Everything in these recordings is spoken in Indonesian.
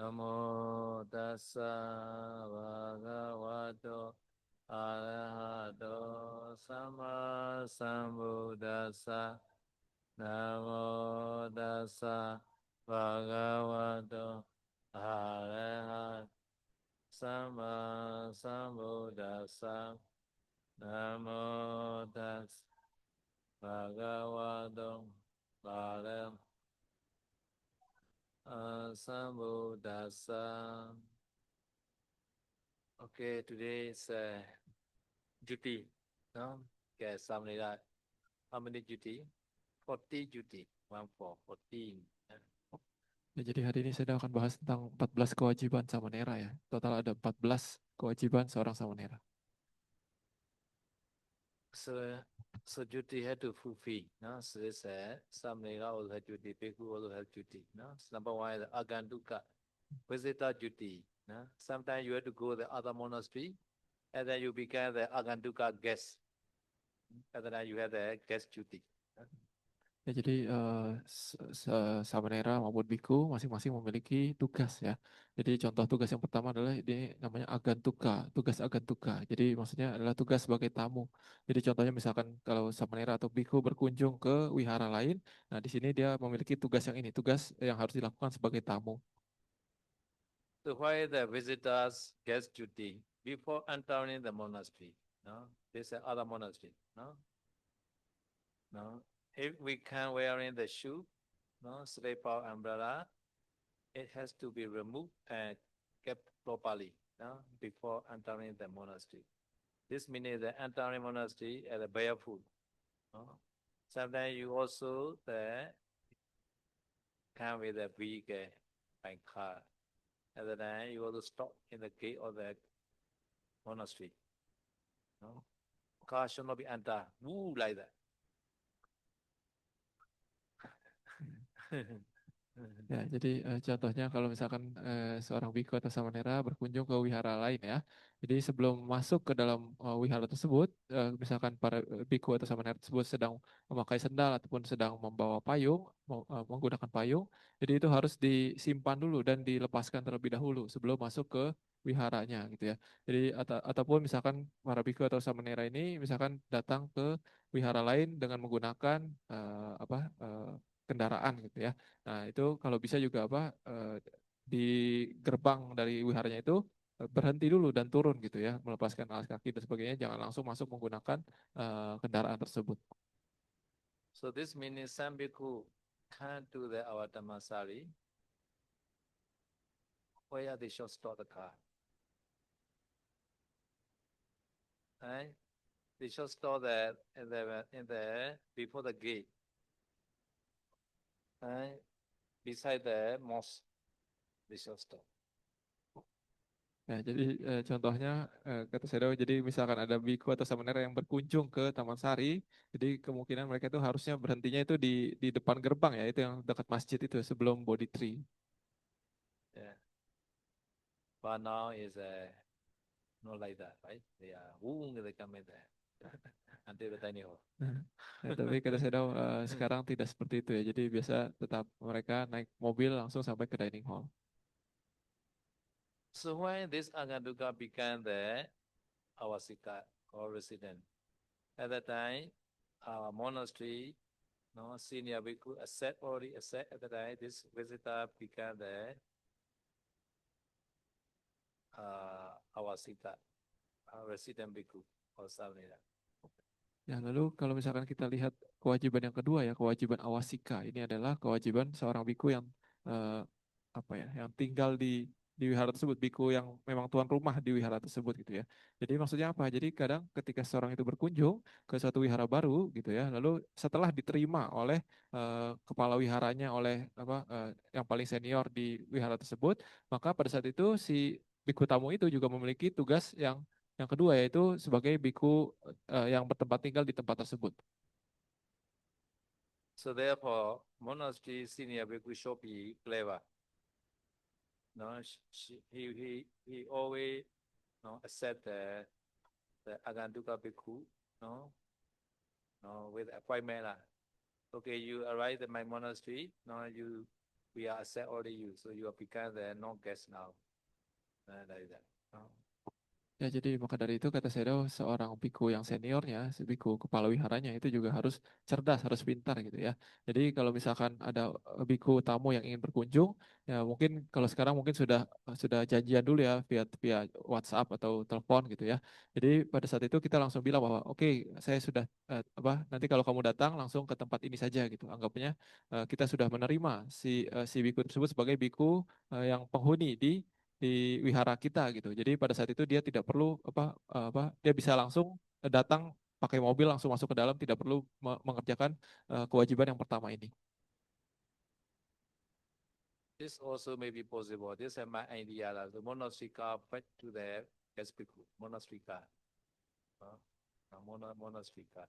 Namo tassa bhagavato arahato sama sambuddhassa. Namo tassa bhagavato arahato sama sambuddhassa. Namo tassa bhagavato arahato sambuddhassa. Okay, today is duty. No? Okay, something like how many duty? 40 duty. 14. Ya, jadi hari ini saya akan bahas tentang 14 kewajiban samanera ya. Total ada 14 kewajiban seorang samanera. So, so duty had to fulfill. No? So this Samnega also have duty, Bhikkhu also have duty. No? So number one is Aganduka, visitor duty. No? Sometimes you have to go to the other monastery, and then you become the Aganduka guest. And then you have the guest duty. No? Ya, jadi samanera maupun biku masing-masing memiliki tugas ya. Jadi contoh tugas yang pertama adalah ini namanya agantuka, tugas agantuka. Jadi maksudnya adalah tugas sebagai tamu. Jadi contohnya misalkan kalau samanera atau biku berkunjung ke wihara lain, nah di sini dia memiliki tugas yang ini, tugas yang harus dilakukan sebagai tamu. So why the visitors guest duty before entering the monastery? No, this is other monastery. No, no. If we can wearing the shoe, no slipper, umbrella, it has to be removed and kept properly. No, before entering the monastery. This means the entering monastery at a barefoot. No? Sometimes you also come with a vehicle by car. At the time you also stop in the gate of the monastery. No? Car should not be entered. Woo, like that. Ya, jadi contohnya kalau misalkan seorang biku atau samanera berkunjung ke wihara lain ya. Jadi sebelum masuk ke dalam wihara tersebut, misalkan para biku atau samanera tersebut sedang memakai sendal ataupun sedang membawa payung, menggunakan payung, jadi itu harus disimpan dulu dan dilepaskan terlebih dahulu sebelum masuk ke wiharanya gitu ya. Jadi ataupun misalkan para biku atau samanera ini misalkan datang ke wihara lain dengan menggunakan kendaraan gitu ya. Nah, itu kalau bisa juga di gerbang dari wiharanya itu berhenti dulu dan turun gitu ya, melepaskan alas kaki dan sebagainya, jangan langsung masuk menggunakan kendaraan tersebut. So this means some bhikkhu can't do the our Tamansari. Where they should store the car. Right? They should store that in the before the gate. Right? Beside the mosque. They should store. Ya, jadi contohnya kata Sayadaw, jadi misalkan ada biku atau samanera yang berkunjung ke Tamansari, jadi kemungkinan mereka itu harusnya berhentinya itu di depan gerbang ya, itu yang dekat masjid itu sebelum body tree. Yeah. But now is not like that, right? They are they come in there until the tiny hall. Ya, tapi kata Sayadaw sekarang tidak seperti itu ya, jadi biasa tetap mereka naik mobil langsung sampai ke dining hall. So when this Agaduka became the Awasika or resident, at that time, our monastery, no senior bhikkhu already accept at the time this visitor became the Awasika, resident bhikkhu or something like that. Ya, lalu kalau misalkan kita lihat kewajiban yang kedua ya, kewajiban awasika. Ini adalah kewajiban seorang biku yang eh, yang tinggal di wihara tersebut, biku yang memang tuan rumah di wihara tersebut gitu ya. Jadi maksudnya apa? Jadi kadang ketika seorang itu berkunjung ke suatu wihara baru gitu ya, lalu setelah diterima oleh kepala wiharanya, oleh yang paling senior di wihara tersebut, maka pada saat itu si biku tamu itu juga memiliki tugas yang kedua yaitu sebagai biku yang bertempat tinggal di tempat tersebut. So therefore, monastery senior bhikkhu should be clever. No, he always no accept the Aganduka bhikkhu no with appointment lah. Okay, you arrive at my monastery. No, you we are accept already you, so you are become the non-guest now. Like that. Ya, jadi maka dari itu kata Sayadaw, seorang biku yang seniornya, biku kepala wiharanya itu juga harus cerdas, harus pintar gitu ya. Jadi kalau misalkan ada biku tamu yang ingin berkunjung, ya mungkin kalau sekarang mungkin sudah janjian dulu ya via via WhatsApp atau telepon gitu ya. Jadi pada saat itu kita langsung bilang bahwa oke, saya sudah nanti kalau kamu datang langsung ke tempat ini saja gitu. Anggapnya kita sudah menerima si biku tersebut sebagai biku yang penghuni di wihara kita gitu. Jadi pada saat itu dia tidak perlu dia bisa langsung datang pakai mobil langsung masuk ke dalam, tidak perlu mengerjakan kewajiban yang pertama ini. This also may be possible. This is my idea. The monastrika back to the guest bhikkhu. Monastrika. Monastrika.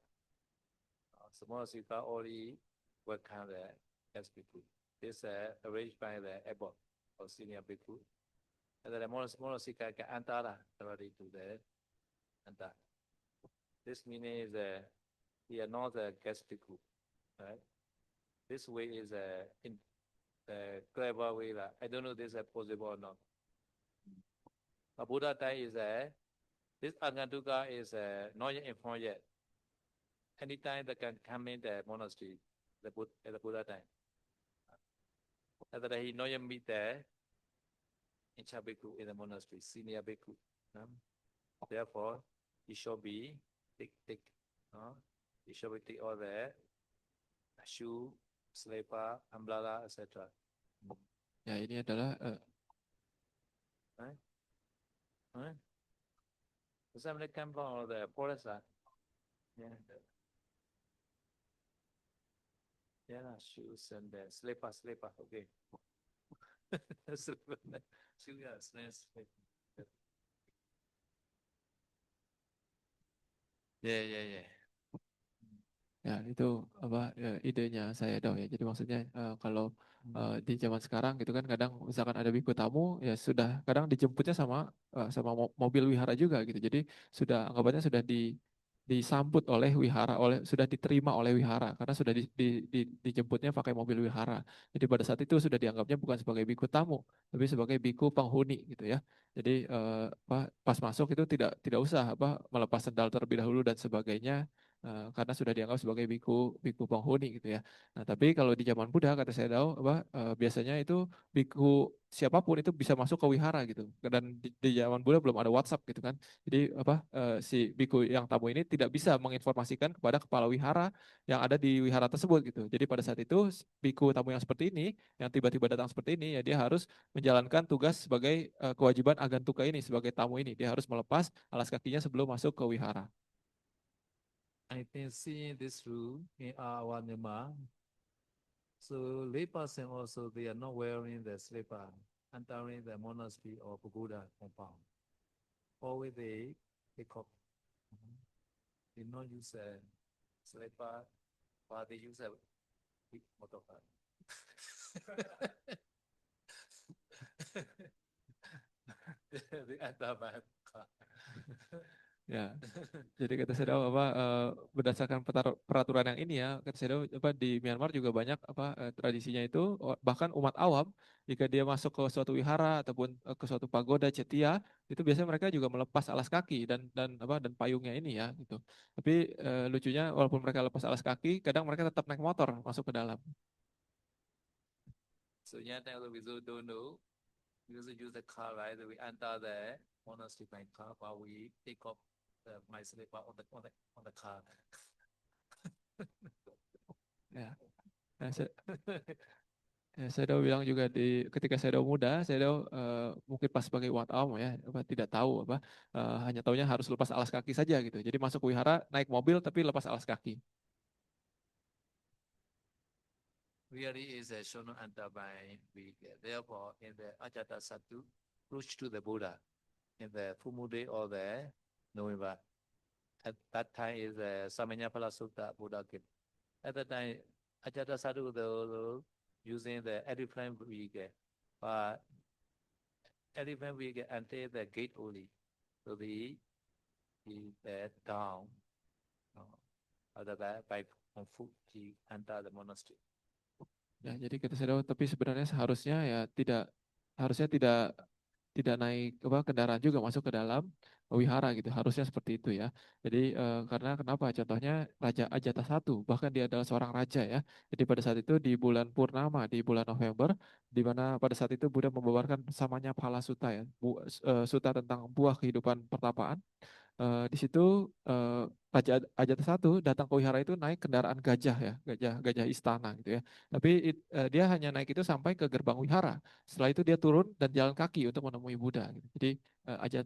So monastrika only welcome the guest bhikkhu. This arranged by the abbot or senior bhikkhu. And then the monastrika can enter already to the enter. This meaning is he are not a guest bhikkhu, right? This way is in clever way. I don't know this is possible or not. But Buddha time is this Agantuka is not yet informed yet. Anytime they can come in the monastery, at the Buddha time. After that, he not yet meet the Incha Bhikkhu in the monastery, senior Bhikkhu. Therefore, he should be thick. He should be take all the shoe, slipper, umbrella, etc. Ya, ini adalah Somebody come from the forest. Yeah. Yeah, shoes and the slipper. Okay. Shoes, slipper. Yeah. ya itu idenya Sayadaw ya. Jadi maksudnya kalau di zaman sekarang gitu kan kadang misalkan ada biku tamu ya sudah kadang dijemputnya sama mobil wihara juga gitu. Jadi anggapannya sudah disambut oleh wihara, sudah diterima oleh wihara karena sudah dijemputnya pakai mobil wihara. Jadi pada saat itu sudah dianggapnya bukan sebagai biku tamu, tapi sebagai biku penghuni gitu ya. Jadi pas masuk itu tidak usah melepas sendal terlebih dahulu dan sebagainya. Karena sudah dianggap sebagai biku penghuni gitu ya. Nah, tapi kalau di zaman Buddha kata Sayadaw biasanya itu biku siapapun itu bisa masuk ke wihara gitu. Dan di zaman Buddha belum ada WhatsApp gitu kan. Jadi si biku yang tamu ini tidak bisa menginformasikan kepada kepala wihara yang ada di wihara tersebut gitu. Jadi pada saat itu biku tamu yang seperti ini yang tiba-tiba datang seperti ini ya dia harus menjalankan tugas sebagai kewajiban agantuka ini sebagai tamu ini. Dia harus melepas alas kakinya sebelum masuk ke wihara. I can see this rule in our Myanmar. So lay person also they are not wearing the slipper entering the monastery or pagoda compound. Always they pick up. They not use a slipper, but they use a big motorcar. They enter by car. Ya, jadi kata Sayadaw berdasarkan peraturan yang ini ya, kata Sayadaw di Myanmar juga banyak tradisinya itu bahkan umat awam jika dia masuk ke suatu wihara ataupun ke suatu pagoda cetia itu biasanya mereka juga melepas alas kaki dan payungnya ini ya gitu. Tapi lucunya walaupun mereka lepas alas kaki, kadang mereka tetap naik motor masuk ke dalam. So yeah, we don't know. We also use the car, right? We enter the monastery by car, but we take off my slipper on the car. Ya. Nah, Sayadaw bilang juga ketika Sayadaw muda, Sayadaw mungkin pas sebagai umat awam ya, tidak tahu hanya taunya harus lepas alas kaki saja gitu. Jadi masuk wihara naik mobil tapi lepas alas kaki. Really is a shono anta by we. Therefore, in the Ajata Satu, approach to the Buddha in the Fumude or the November. At that time is the Samanyapala Sutta Buddha came. At that time, Ajata Satu the using the elephant vehicle, but elephant vehicle enter the gate only. So the down. Other than by on foot he enter the monastery. Ya, jadi kita Sayadaw, tapi sebenarnya seharusnya ya harusnya tidak naik kendaraan juga masuk ke dalam wihara gitu. Harusnya seperti itu ya. Jadi karena kenapa? Contohnya Raja Ajatasattu, bahkan dia adalah seorang raja ya. Jadi pada saat itu di bulan purnama di bulan November, di mana pada saat itu Buddha membawakan samanya Phala Sutta ya, sutta tentang buah kehidupan pertapaan. Di situ Raja Ajatasattu datang ke wihara itu naik kendaraan gajah ya, gajah istana gitu ya. Tapi dia hanya naik itu sampai ke gerbang wihara. Setelah itu dia turun dan jalan kaki untuk menemui Buddha gitu. Jadi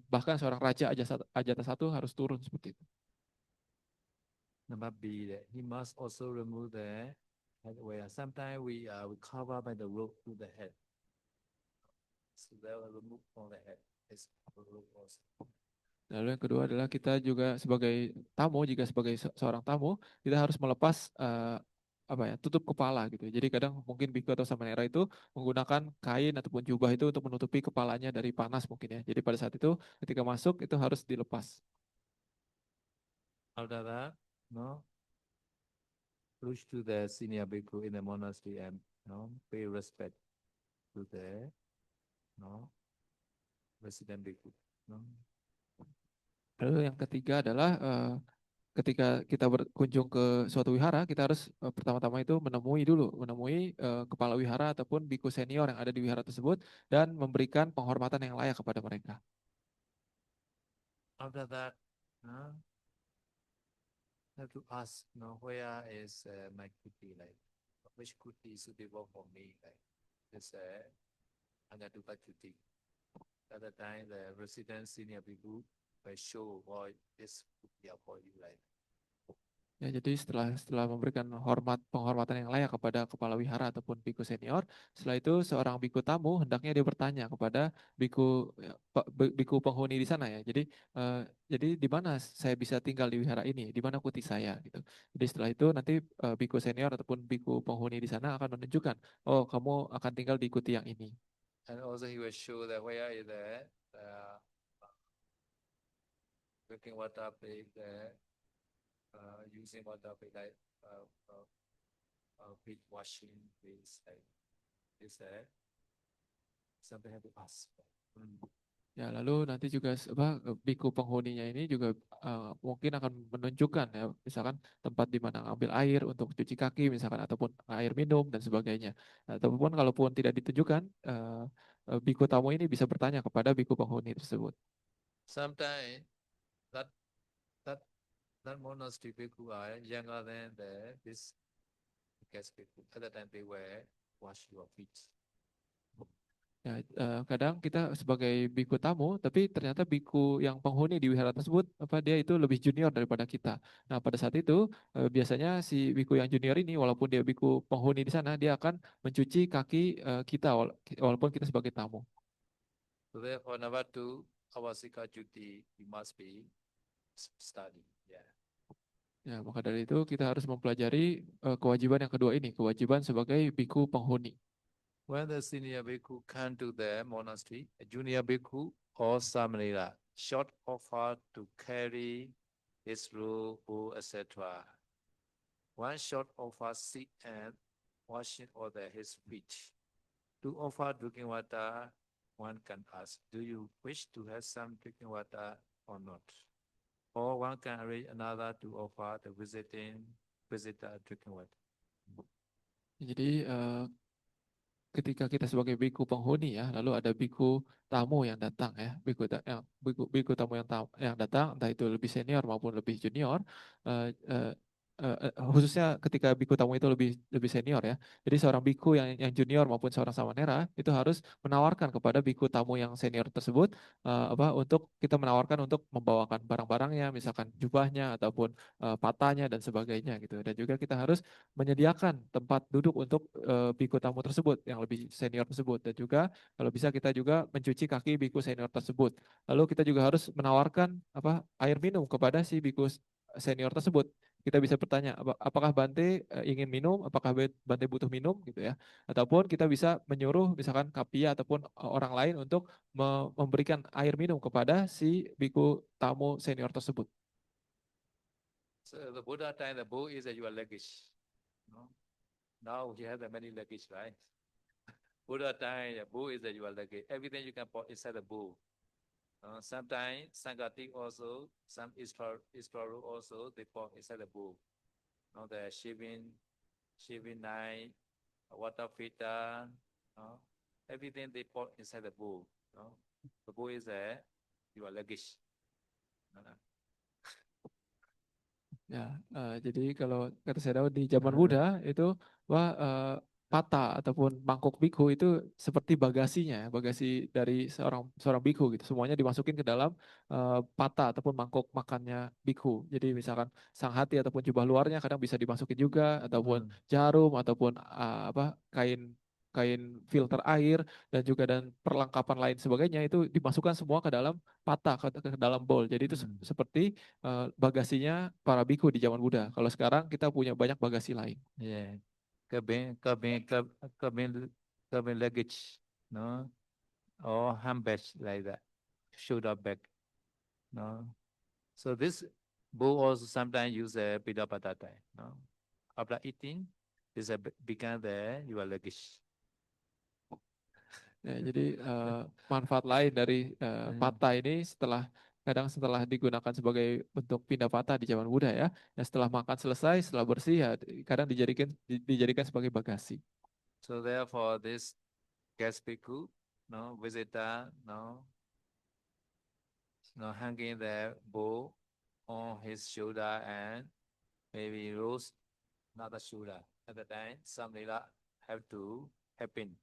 bahkan seorang raja Ajatasattu harus turun seperti itu. Number B, that he must also remove the headwear. Sometimes we cover by the rope to the head. So they will remove from the head. It's rope also. Lalu yang kedua adalah kita juga sebagai tamu, jika sebagai seorang tamu, kita harus melepas tutup kepala gitu. Jadi kadang mungkin biku atau samanera itu menggunakan kain ataupun jubah itu untuk menutupi kepalanya dari panas mungkin ya. Jadi pada saat itu ketika masuk itu harus dilepas. After that, no, push to the senior bhikkhu in the monastery and pay respect to the resident bhikkhu. No? Lalu yang ketiga adalah ketika kita berkunjung ke suatu wihara, kita harus pertama-tama itu menemui kepala wihara ataupun biku senior yang ada di wihara tersebut dan memberikan penghormatan yang layak kepada mereka. After that, have to ask, where is my kuti? Like, which kuti is suitable for me? Like, this Anatupa kuti. At the time, the resident senior bhikkhu will show what this kuti are for you. Like, Ya, jadi setelah memberikan penghormatan yang layak kepada kepala wihara ataupun biku senior, setelah itu seorang biku tamu hendaknya dia bertanya kepada biku penghuni di sana ya. Jadi di mana saya bisa tinggal di wihara ini? Di mana kuti saya gitu. Jadi setelah itu nanti biku senior ataupun biku penghuni di sana akan menunjukkan, oh kamu akan tinggal di kuti yang ini. and also he will show that where is the drinking water place, using water place, like feet washing place, like this. Something have to ask. Ya, lalu nanti juga biku penghuninya ini juga mungkin akan menunjukkan ya, misalkan tempat di mana ambil air untuk cuci kaki misalkan ataupun air minum dan sebagainya. Ataupun kalaupun tidak ditunjukkan, biku tamu ini bisa bertanya kepada biku penghuni tersebut. Sometimes that that that monastery bhikkhu are younger than this guest bhikkhu. At that time they will wash your feet. Ya, kadang kita sebagai biku tamu, tapi ternyata biku yang penghuni di wihara tersebut, dia itu lebih junior daripada kita. Nah, pada saat itu biasanya si biku yang junior ini, walaupun dia biku penghuni di sana, dia akan mencuci kaki kita, walaupun kita sebagai tamu. So therefore, number two, awasika duty, we must be study. Yeah. Ya, maka dari itu kita harus mempelajari kewajiban yang kedua ini, kewajiban sebagai biku penghuni. When the senior bhikkhu come to the monastery, a junior bhikkhu or samanera short offer to carry his robe, etc. One short offer sit and washing all his feet. To offer drinking water, one can ask, do you wish to have some drinking water or not? Or one can arrange another to offer the visitor drinking water. Jadi ketika kita sebagai biku penghuni ya, lalu ada biku tamu yang datang ya, biku tamu yang datang, entah itu lebih senior maupun lebih junior, khususnya ketika biku tamu itu lebih senior ya. Jadi seorang biku yang junior maupun seorang samanera itu harus menawarkan kepada biku tamu yang senior tersebut untuk kita menawarkan untuk membawakan barang-barangnya, misalkan jubahnya ataupun patahnya dan sebagainya gitu. Dan juga kita harus menyediakan tempat duduk untuk biku tamu tersebut yang lebih senior tersebut, dan juga kalau bisa kita juga mencuci kaki biku senior tersebut. Lalu kita juga harus menawarkan air minum kepada si biku senior tersebut. Kita bisa bertanya apakah Bante ingin minum, apakah Bante butuh minum gitu ya. Ataupun kita bisa menyuruh misalkan kapia ataupun orang lain untuk memberikan air minum kepada si biku tamu senior tersebut. So the Buddha time, the bow is your luggage. No? Now you have the many luggage, right? Buddha time, the bowl is your luggage. Everything you can put inside the bowl. Sometimes Sangati also, some explorer also, they put inside the bowl. The shaving knife, water filter, everything they put inside the bowl. The bowl is your luggage. Ya, jadi kalau kata Sayadaw di zaman Uh-huh. Buddha itu wah pata ataupun mangkok bikhu itu seperti bagasinya, bagasi dari seorang seorang bikhu gitu. Semuanya dimasukin ke dalam pata ataupun mangkok makannya bikhu. Jadi misalkan sang hati ataupun jubah luarnya kadang bisa dimasukin juga, ataupun jarum ataupun apa kain kain filter air dan juga dan perlengkapan lain sebagainya itu dimasukkan semua ke dalam pata ke dalam bowl. Jadi itu seperti bagasinya para biku di zaman Buddha. Kalau sekarang kita punya banyak bagasi lain. Yeah. Cabin luggage, no, or handbag like that, shoulder bag, no. So this bowl also sometimes use a pita patata, no. After eating, this become your luggage. Ya, jadi manfaat lain dari pata ini setelah digunakan sebagai bentuk pindah patah di zaman Buddha ya. Ya setelah makan selesai, setelah bersih ya kadang dijadikan sebagai bagasi. So therefore, this guest bhikkhu, no, visitor, no, hanging the bowl on his shoulder and maybe rose another shoulder. At the time, some lila have to happen.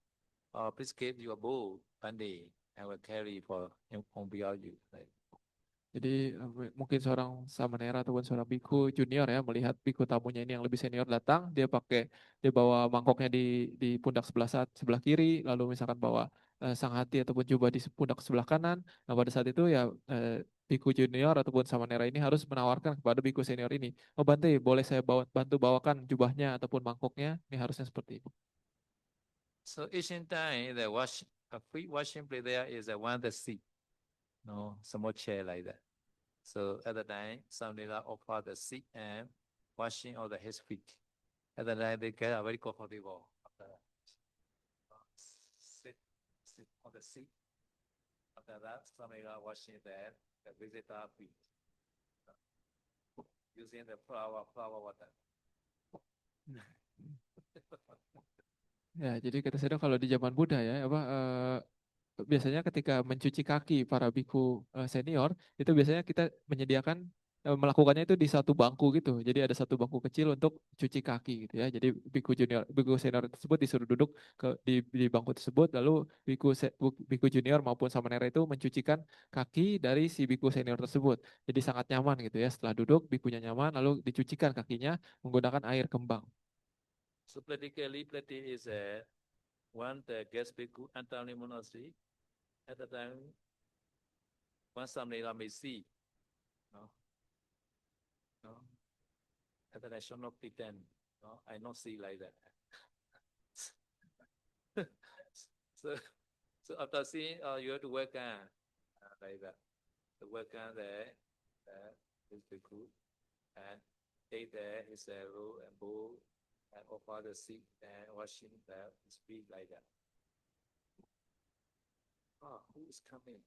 Please keep your bowl Pandey and will carry for on behind you. Like, Jadi mungkin seorang samanera ataupun seorang biku junior ya melihat biku tamunya ini yang lebih senior datang, dia bawa mangkoknya di pundak sebelah kiri, lalu misalkan bawa sang hati ataupun jubah di pundak sebelah kanan. Nah pada saat itu ya biku junior ataupun samanera ini harus menawarkan kepada biku senior ini, oh Bante, boleh saya bantu bawakan jubahnya ataupun mangkoknya? Ini harusnya seperti itu. so each time the a free washing place there is a one the seat, no, small chair like that. So at the time, some lila offer the seat and washing of his feet. At the time, they get very comfortable. After that, sit on the seat. After that, some lila washing the visitor feet using the flower water. Ya, jadi kata saya kalau di zaman Buddha ya, biasanya ketika mencuci kaki para biku senior, itu biasanya kita menyediakan melakukannya itu di satu bangku gitu. Jadi ada satu bangku kecil untuk cuci kaki gitu ya. Jadi biku senior tersebut disuruh duduk di bangku tersebut, lalu biku junior maupun samanera itu mencucikan kaki dari si biku senior tersebut. Jadi sangat nyaman gitu ya. Setelah duduk, bikunya nyaman, lalu dicucikan kakinya menggunakan air kembang. So practically, is one the guest bhikkhu Antony monastery. At the time, one Samnila may see, no, no, at the time should not pretend, no, I not see like that. so, so after seeing, you have to work like that. The work there, is bhikkhu, and take there his robe and bowl and offer the seat and washing his feet like that. Who is coming?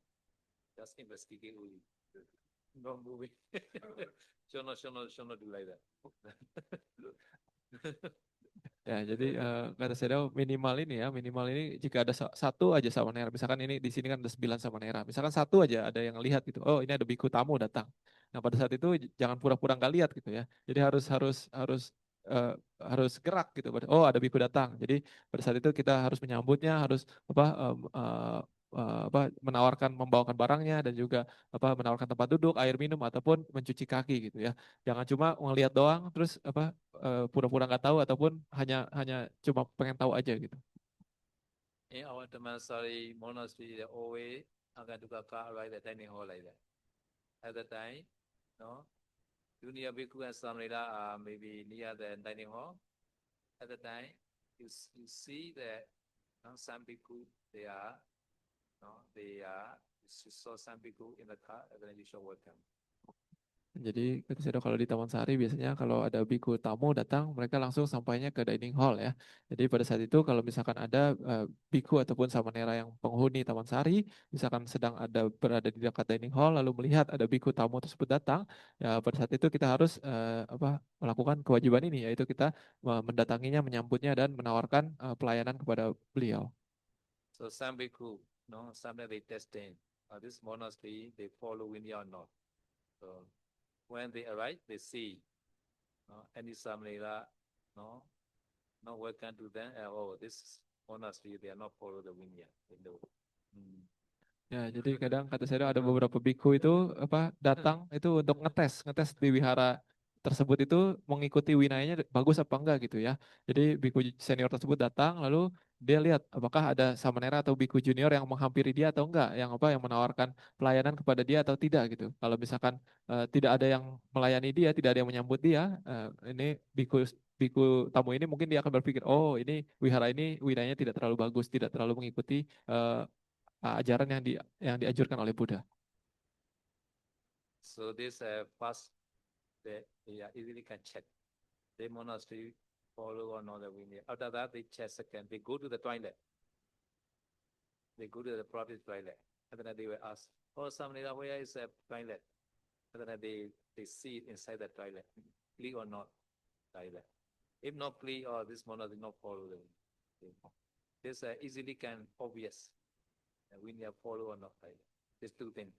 Just investigate who is. Not moving. should not do like that. Ya, jadi kata Sayadaw minimal ini jika ada satu aja samanera, misalkan ini di sini kan ada 9 samanera, misalkan satu aja ada yang lihat gitu, oh ini ada biku tamu datang. Nah pada saat itu jangan pura-pura nggak lihat gitu ya. Jadi harus gerak gitu. Oh ada biku datang. Jadi pada saat itu kita harus menyambutnya, harus menawarkan membawakan barangnya dan juga menawarkan tempat duduk, air minum ataupun mencuci kaki gitu ya. Jangan cuma ngelihat doang terus pura-pura nggak tahu ataupun hanya cuma pengen tahu aja gitu. In our Tamansari monastery, they always akan tukar car like the dining hall like that. At the time, no, junior bhikkhu and samnila are maybe near the dining hall. At the time, you see that some bhikkhu they are, no, they are. You saw some bhikkhu in the car, and then you should welcome. Jadi kata Sayadaw kalau di Tamansari biasanya kalau ada biku tamu datang, mereka langsung sampainya ke dining hall ya. Jadi pada saat itu kalau misalkan ada biku ataupun samanera yang penghuni Tamansari, misalkan sedang ada berada di dekat dining hall lalu melihat ada biku tamu tersebut datang, ya pada saat itu kita harus melakukan kewajiban ini, yaitu kita mendatanginya, menyambutnya dan menawarkan pelayanan kepada beliau. So some bhikkhu, no, sometimes they testing this monastery, they follow Vinaya or not. So when they arrive, they see any samnera, no welcome to them. Oh, this monastery, they are not follow the Vinaya. They know. Ya, jadi kadang kata saya ada beberapa biku itu datang itu untuk ngetes di wihara tersebut itu mengikuti winayanya bagus apa enggak gitu ya. Jadi biku senior tersebut datang lalu dia lihat apakah ada samanera atau biku junior yang menghampiri dia atau enggak, yang menawarkan pelayanan kepada dia atau tidak gitu. Kalau misalkan tidak ada yang melayani dia, tidak ada yang menyambut dia, ini biku biku tamu ini mungkin dia akan berpikir, oh ini wihara ini winayanya tidak terlalu bagus, tidak terlalu mengikuti ajaran yang dianjurkan oleh Buddha. So this first, they easily can check. The monastery follow or not the Vinaya. After that, they check second. They go to the toilet. They go to the private toilet. And then they will ask, oh, Samnera, where is the toilet? And then they see inside the toilet, clean or not toilet. If not clean, or this monastery not follow the this easily can obvious. We need follow or not toilet. These two things.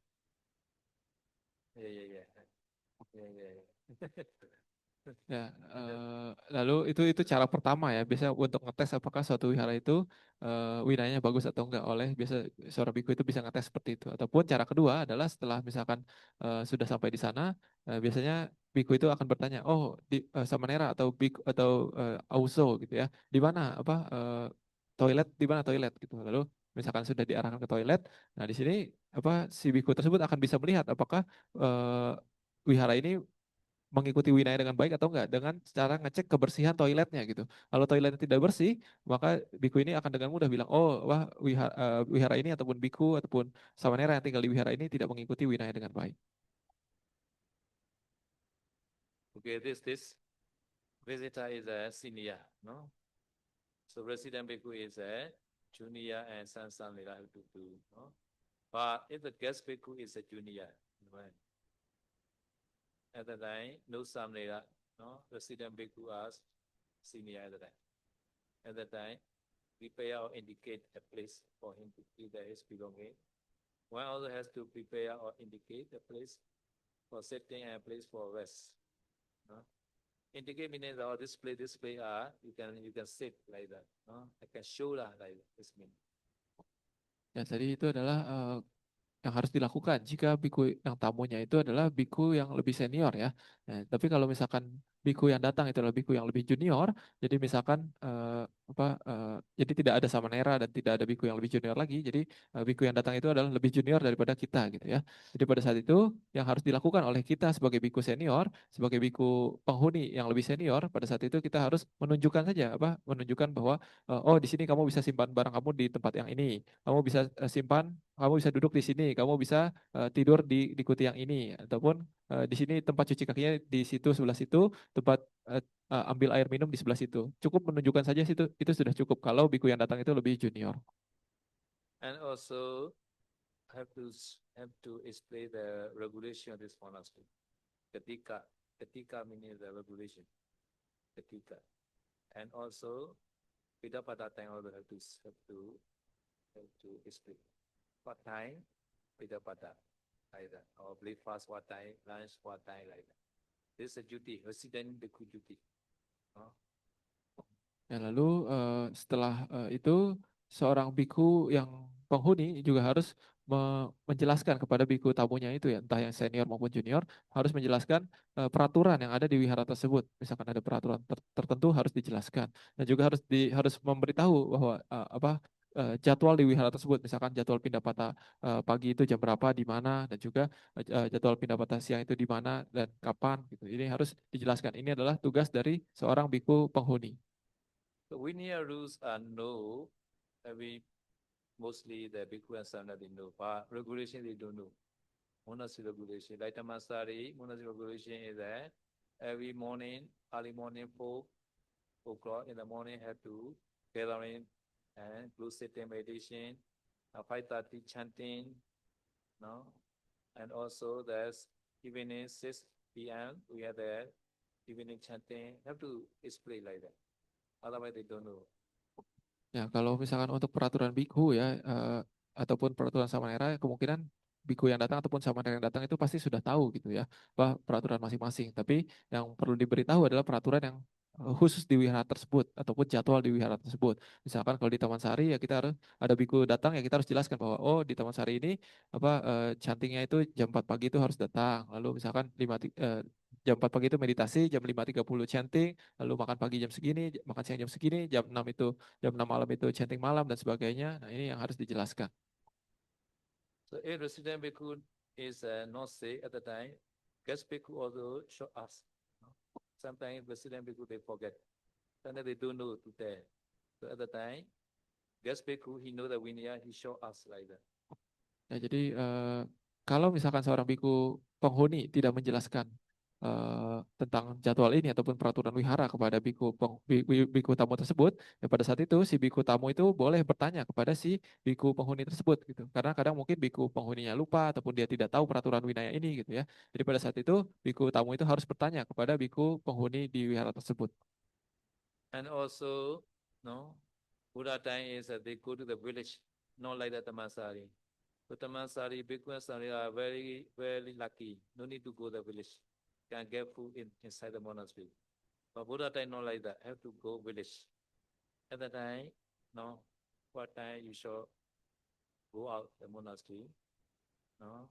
Yeah. Ya, lalu itu cara pertama ya, biasa untuk ngetes apakah suatu wihara itu winayanya bagus atau enggak oleh biasa seorang biku itu bisa ngetes seperti itu. Ataupun cara kedua adalah setelah misalkan sudah sampai di sana, biasanya biku itu akan bertanya, oh di samanera atau biku atau auso gitu ya, di mana toilet, di mana toilet gitu. Lalu misalkan sudah diarahkan ke toilet, nah di sini si biku tersebut akan bisa melihat apakah wihara ini mengikuti winaya dengan baik atau enggak dengan cara ngecek kebersihan toiletnya gitu. Kalau toiletnya tidak bersih, maka biku ini akan dengan mudah bilang, oh wah wihara ini ataupun biku ataupun samanera yang tinggal di wihara ini tidak mengikuti winaya dengan baik. Okay, this visitor is a senior, no? So resident bhikkhu is a junior and sansan they have to do, no? But if the guest bhikkhu is a junior, right? At the time, no samnera, no? Resident bhikkhu as senior at the time. At the time, prepare or indicate a place for him to keep his belonging. One also has to prepare or indicate a place for sitting and a place for rest. No? Indicate means this place, you can sit like that. No? I can show like that. This means. Ya, jadi itu adalah yang harus dilakukan jika biku yang tamunya itu adalah biku yang lebih senior ya. Nah, tapi kalau misalkan biku yang datang itu adalah biku yang lebih junior, jadi misalkan jadi tidak ada samanera dan tidak ada biku yang lebih junior lagi, jadi biku yang datang itu adalah lebih junior daripada kita gitu ya. Jadi pada saat itu yang harus dilakukan oleh kita sebagai biku senior, sebagai biku penghuni yang lebih senior, pada saat itu kita harus menunjukkan saja menunjukkan bahwa oh di sini kamu bisa simpan barang kamu di tempat yang ini, kamu bisa kamu bisa duduk di sini, kamu bisa tidur di kuti yang ini, ataupun di sini tempat cuci kakinya di situ sebelah situ, tempat ambil air minum di sebelah situ. Cukup menunjukkan saja itu sudah cukup kalau biku yang datang itu lebih junior. And also have to explain the regulation of this monastery. Ketika means the regulation. Ketika. And also Pidapada time also have to explain. What time? Pidapada. Like that. Or breakfast what time, lunch what time, like that. This is a duty, resident bhikkhu duty. Ya, lalu setelah itu seorang biku yang penghuni juga harus menjelaskan kepada biku tamunya itu ya, entah yang senior maupun junior, harus menjelaskan peraturan yang ada di wihara tersebut. Misalkan ada peraturan tertentu harus dijelaskan dan juga harus memberitahu bahwa jadwal di wihara tersebut, misalkan jadwal pindah patah pagi itu jam berapa, di mana, dan juga jadwal pindah patah siang itu di mana dan kapan gitu. Ini harus dijelaskan. Ini adalah tugas dari seorang biku penghuni. The Vinaya rules are no. Mostly the bhikkhu and samana they know, but regulation they don't know. monastic regulation. Like Tamansari, monastic regulation is that every morning, early morning, 4 o'clock in the morning, have to gathering and do sitting meditation, 5:30 chanting, no, and also there's evening 6 p.m. we have the evening chanting. Have to explain like that. Otherwise they don't know. Ya, kalau misalkan untuk peraturan bikhu ya, ataupun peraturan samanera, kemungkinan bikhu yang datang ataupun samanera yang datang itu pasti sudah tahu gitu ya, peraturan masing-masing. Tapi yang perlu diberitahu adalah peraturan yang khusus di wihara tersebut ataupun jadwal di wihara tersebut. Misalkan kalau di Tamansari ya kita harus ada bikhu datang ya kita harus jelaskan bahwa oh di Tamansari ini chantingnya itu jam 4 pagi itu harus datang. Lalu misalkan jam 4 pagi itu meditasi, jam 5.30 chanting, lalu makan pagi jam segini, makan siang jam segini, jam 6 malam itu chanting malam dan sebagainya. Nah, ini yang harus dijelaskan. So if resident bhikkhu is not sick at the time, guest bhikkhu also show us. Sometimes resident bhikkhu they forget. Sometimes they don't know to tell. So at the time, guest bhikkhu he know the vinaya, he show us like that. Ya, jadi kalau misalkan seorang biku penghuni tidak menjelaskan tentang jadwal ini ataupun peraturan wihara kepada biku tamu tersebut, ya pada saat itu si biku tamu itu boleh bertanya kepada si biku penghuni tersebut gitu. Karena kadang mungkin biku penghuninya lupa ataupun dia tidak tahu peraturan winaya ini gitu ya. Jadi pada saat itu biku tamu itu harus bertanya kepada biku penghuni di wihara tersebut. And also, no, Buddha time is they go to the village, not like the Tamansari. So Tamansari, bhikkhu and Sari are very, very lucky. No need to go to the village. Can get food inside the monastery. But Buddha time not like that. Have to go village. At that time, no, what time you should go out the monastery. No,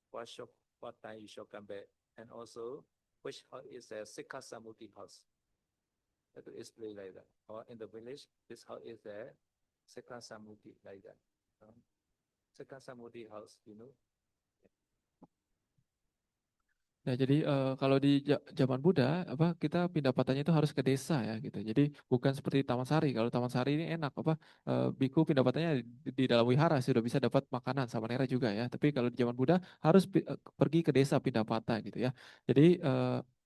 what time you should come back. And also, which house is a Sikha Samuti house. Have to explain like that. Or in the village, this house is a Sikha Samuti like that. No? Sikha Samuti house, you know. Ya, jadi kalau di zaman Buddha, kita pindapatannya itu harus ke desa ya gitu. Jadi bukan seperti Taman Sari. Kalau Taman Sari ini enak biku pindapatannya di dalam wihara sudah bisa dapat makanan sama nera juga ya. Tapi kalau di zaman Buddha harus pergi ke desa pindapata gitu ya. Jadi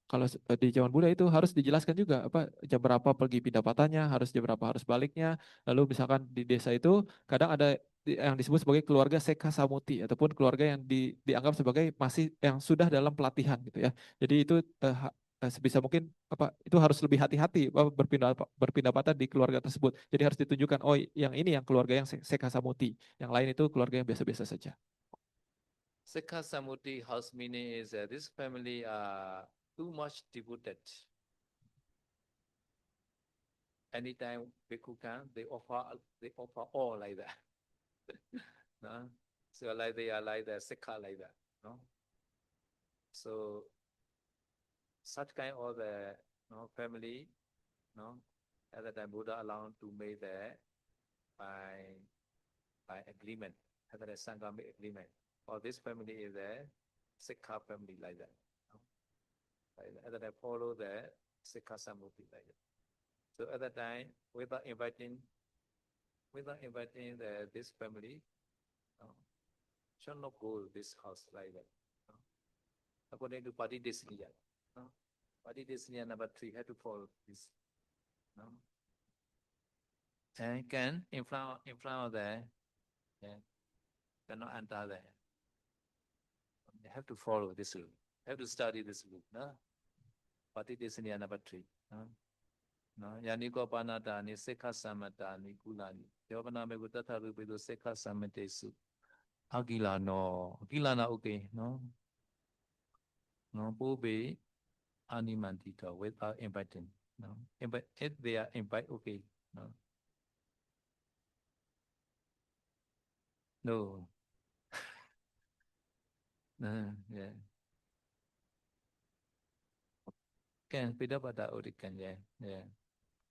kalau di zaman Buddha itu harus dijelaskan juga jam berapa pergi pindapatannya, harus jam berapa harus baliknya. Lalu misalkan di desa itu kadang ada yang disebut sebagai keluarga Sekha Samuti ataupun keluarga yang dianggap sebagai masih yang sudah dalam pelatihan gitu ya. Jadi itu sebisa mungkin itu harus lebih hati-hati berpindapatan di keluarga tersebut. Jadi harus ditunjukkan oh yang ini yang keluarga yang Sekha Samuti, yang lain itu keluarga yang biasa-biasa saja. Sikha Samuti house meaning is this family are too much devoted. Anytime bhikkhu can, they offer all like that. No? So like they are like the Sikha like that. No? So such kind of the family, no, at that time Buddha allowed to make that by agreement, at that Sangha make agreement. Or this family is a Sikha family like that. No? Like that. At that time follow the Sikha Samuti like that. So at that time, without inviting this family, shall not go to this house like that. According to Pati Desniya. Pati Desniya number 3 had to follow this. And can in front of there, cannot enter there. You have to follow this rule. Have to study this rule. No? Pati Desniya number 3. No, Yaniko Panata ni Sikha Samata ni Kulani. Yavana Megutata Rubido Sikha Samate Su. Agila no. Agila na okay, no? No, Bobe Animantita without inviting. No. Invite if they are invite, okay. No. No. Yeah. Can Pidapata Odikan, yeah.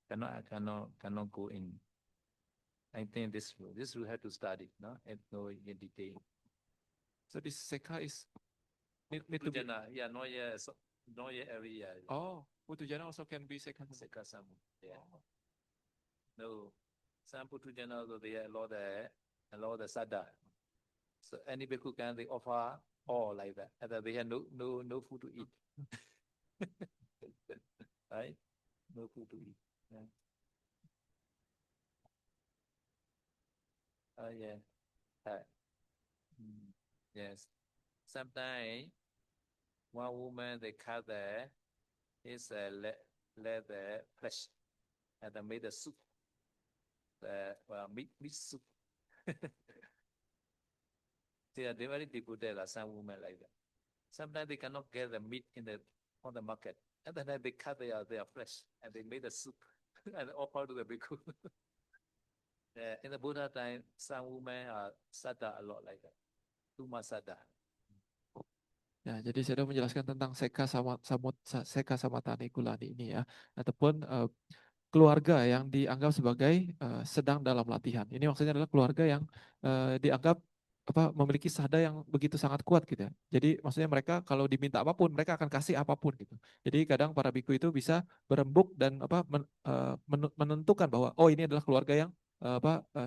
Cannot go in. I think this rule have to study, no? And know in detail. So this Sekha is need to be. Yeah, not yet every year. Oh, Putujana also can be Sekha. Sekha Samu. Yeah. No. Some Putujana also they allow the Sada. So any bhikkhu can they offer all like that. And then they have no food to eat. Right? No food to eat. Yeah. Oh yeah. Right. Yes. Sometimes one woman they cut the his leather flesh and then made a soup. Meat soup. They are very devoted, some women like that. Sometimes they cannot get the meat on the market. And then they cut their flesh and they made a soup and offer to the bhikkhu. In the Buddha time, some women are sada a lot like that. Too much sada. Ya, jadi saya sudah menjelaskan tentang seka sama tani kulani ini ya, ataupun keluarga yang dianggap sebagai sedang dalam latihan. Ini maksudnya adalah keluarga yang dianggap memiliki sada yang begitu sangat kuat gitu ya. Jadi maksudnya mereka kalau diminta apapun mereka akan kasih apapun gitu. Jadi kadang para biku itu bisa berembuk dan menentukan bahwa oh ini adalah keluarga yang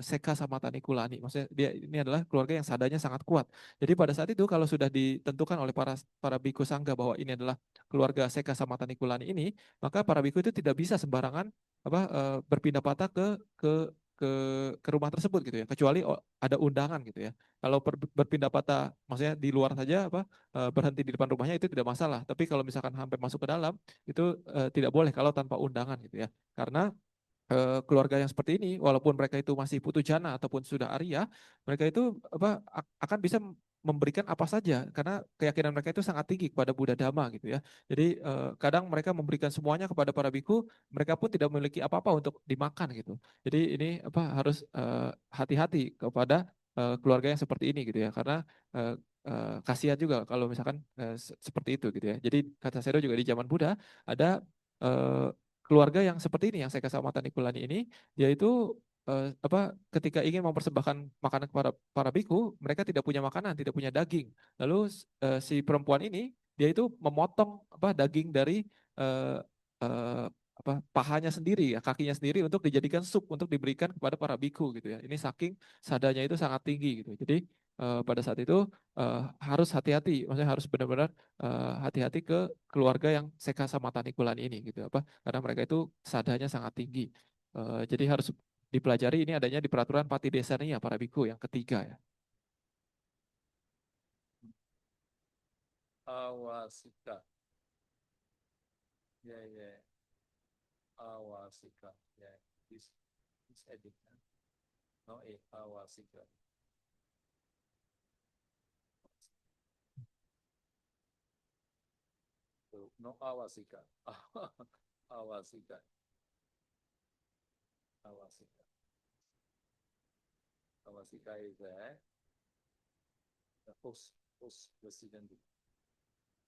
seka sama tani kulani. Maksudnya dia ini adalah keluarga yang sadanya sangat kuat. Jadi pada saat itu kalau sudah ditentukan oleh para biku sangga bahwa ini adalah keluarga seka sama tani kulani ini, maka para biku itu tidak bisa sembarangan berpindah patah ke rumah tersebut gitu ya, kecuali ada undangan gitu ya. Kalau berpindah patah maksudnya di luar saja berhenti di depan rumahnya itu tidak masalah, tapi kalau misalkan sampai masuk ke dalam itu tidak boleh kalau tanpa undangan gitu ya, karena keluarga yang seperti ini, walaupun mereka itu masih putu jana ataupun sudah Arya, mereka itu akan bisa memberikan apa saja karena keyakinan mereka itu sangat tinggi kepada Buddha Dhamma gitu ya. Jadi kadang mereka memberikan semuanya kepada para biku, mereka pun tidak memiliki apa-apa untuk dimakan gitu. Jadi ini harus hati-hati kepada keluarga yang seperti ini gitu ya, karena kasihan juga kalau misalkan seperti itu gitu ya. Jadi kata Sayadaw juga di zaman Buddha ada keluarga yang seperti ini, yang saya sama Tani Kulani ini, yaitu ketika ingin mempersembahkan makanan kepada para biku, mereka tidak punya makanan, tidak punya daging. Lalu si perempuan ini dia itu memotong daging dari uh, uh, pahanya sendiri, ya, kakinya sendiri untuk dijadikan sup untuk diberikan kepada para biku gitu ya. Ini saking sadanya itu sangat tinggi gitu. Jadi pada saat itu harus hati-hati, maksudnya harus benar-benar hati-hati ke keluarga yang seka sama tani kulani ini gitu karena mereka itu sadanya sangat tinggi. Jadi harus dipelajari ini adanya di peraturan Pati Desaniya para biku yang ketiga ya. Awasika. Yeah. Awasika. Yeah. This edit. No, awasika. So, no awasika. Awasika. Awasika. Awasika is the post president.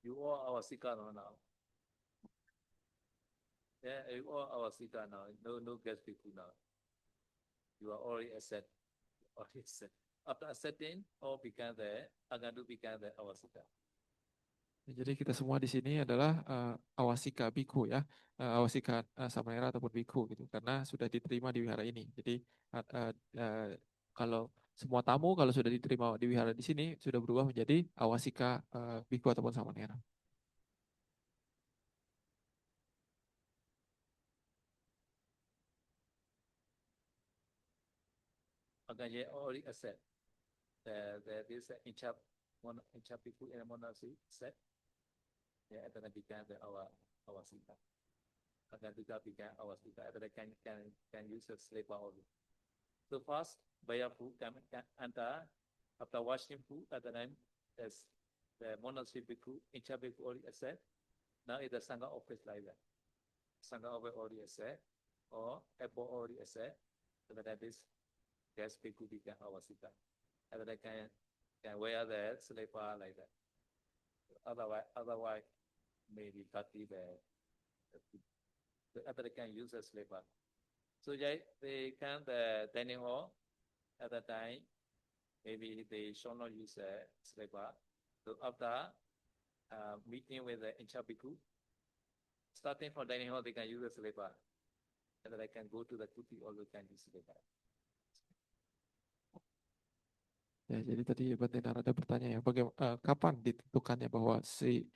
You are awasika now. Yeah, you are awasika now. No guest people now. You are already accept. After accepting, all become the agadu become the awasika. Jadi kita semua di sini adalah awasika biku ya, awasika samanera ataupun biku gitu, karena sudah diterima di wihara ini. Jadi kalau semua tamu kalau sudah diterima di wihara di sini sudah berubah menjadi awasika biku ataupun samanera. Again, already accept. There is in chap people in a monastery set. Yeah, and then become our sita. And then become our sita. And then can use a slave also. So first, buy food can enter. After washing food, at the time, as the monastery bhikkhu, in chap bhikkhu already accept. Now it's the sangha office like that. Sangha office already accept, or airport already accept. So that is guest bhikkhu become our sita. And they can wear the slipper like that. Otherwise, maybe dirty the other can use a slipper. So they can the dining hall at the time. Maybe they should not use a slipper. So after meeting with the Inchabiku, starting from dining hall, they can use a slipper. And then they can go to the kuti or they can use slipper. Ya, jadi tadi Bante Narada bertanya ya, bagaimana kapan ditentukannya bahwa si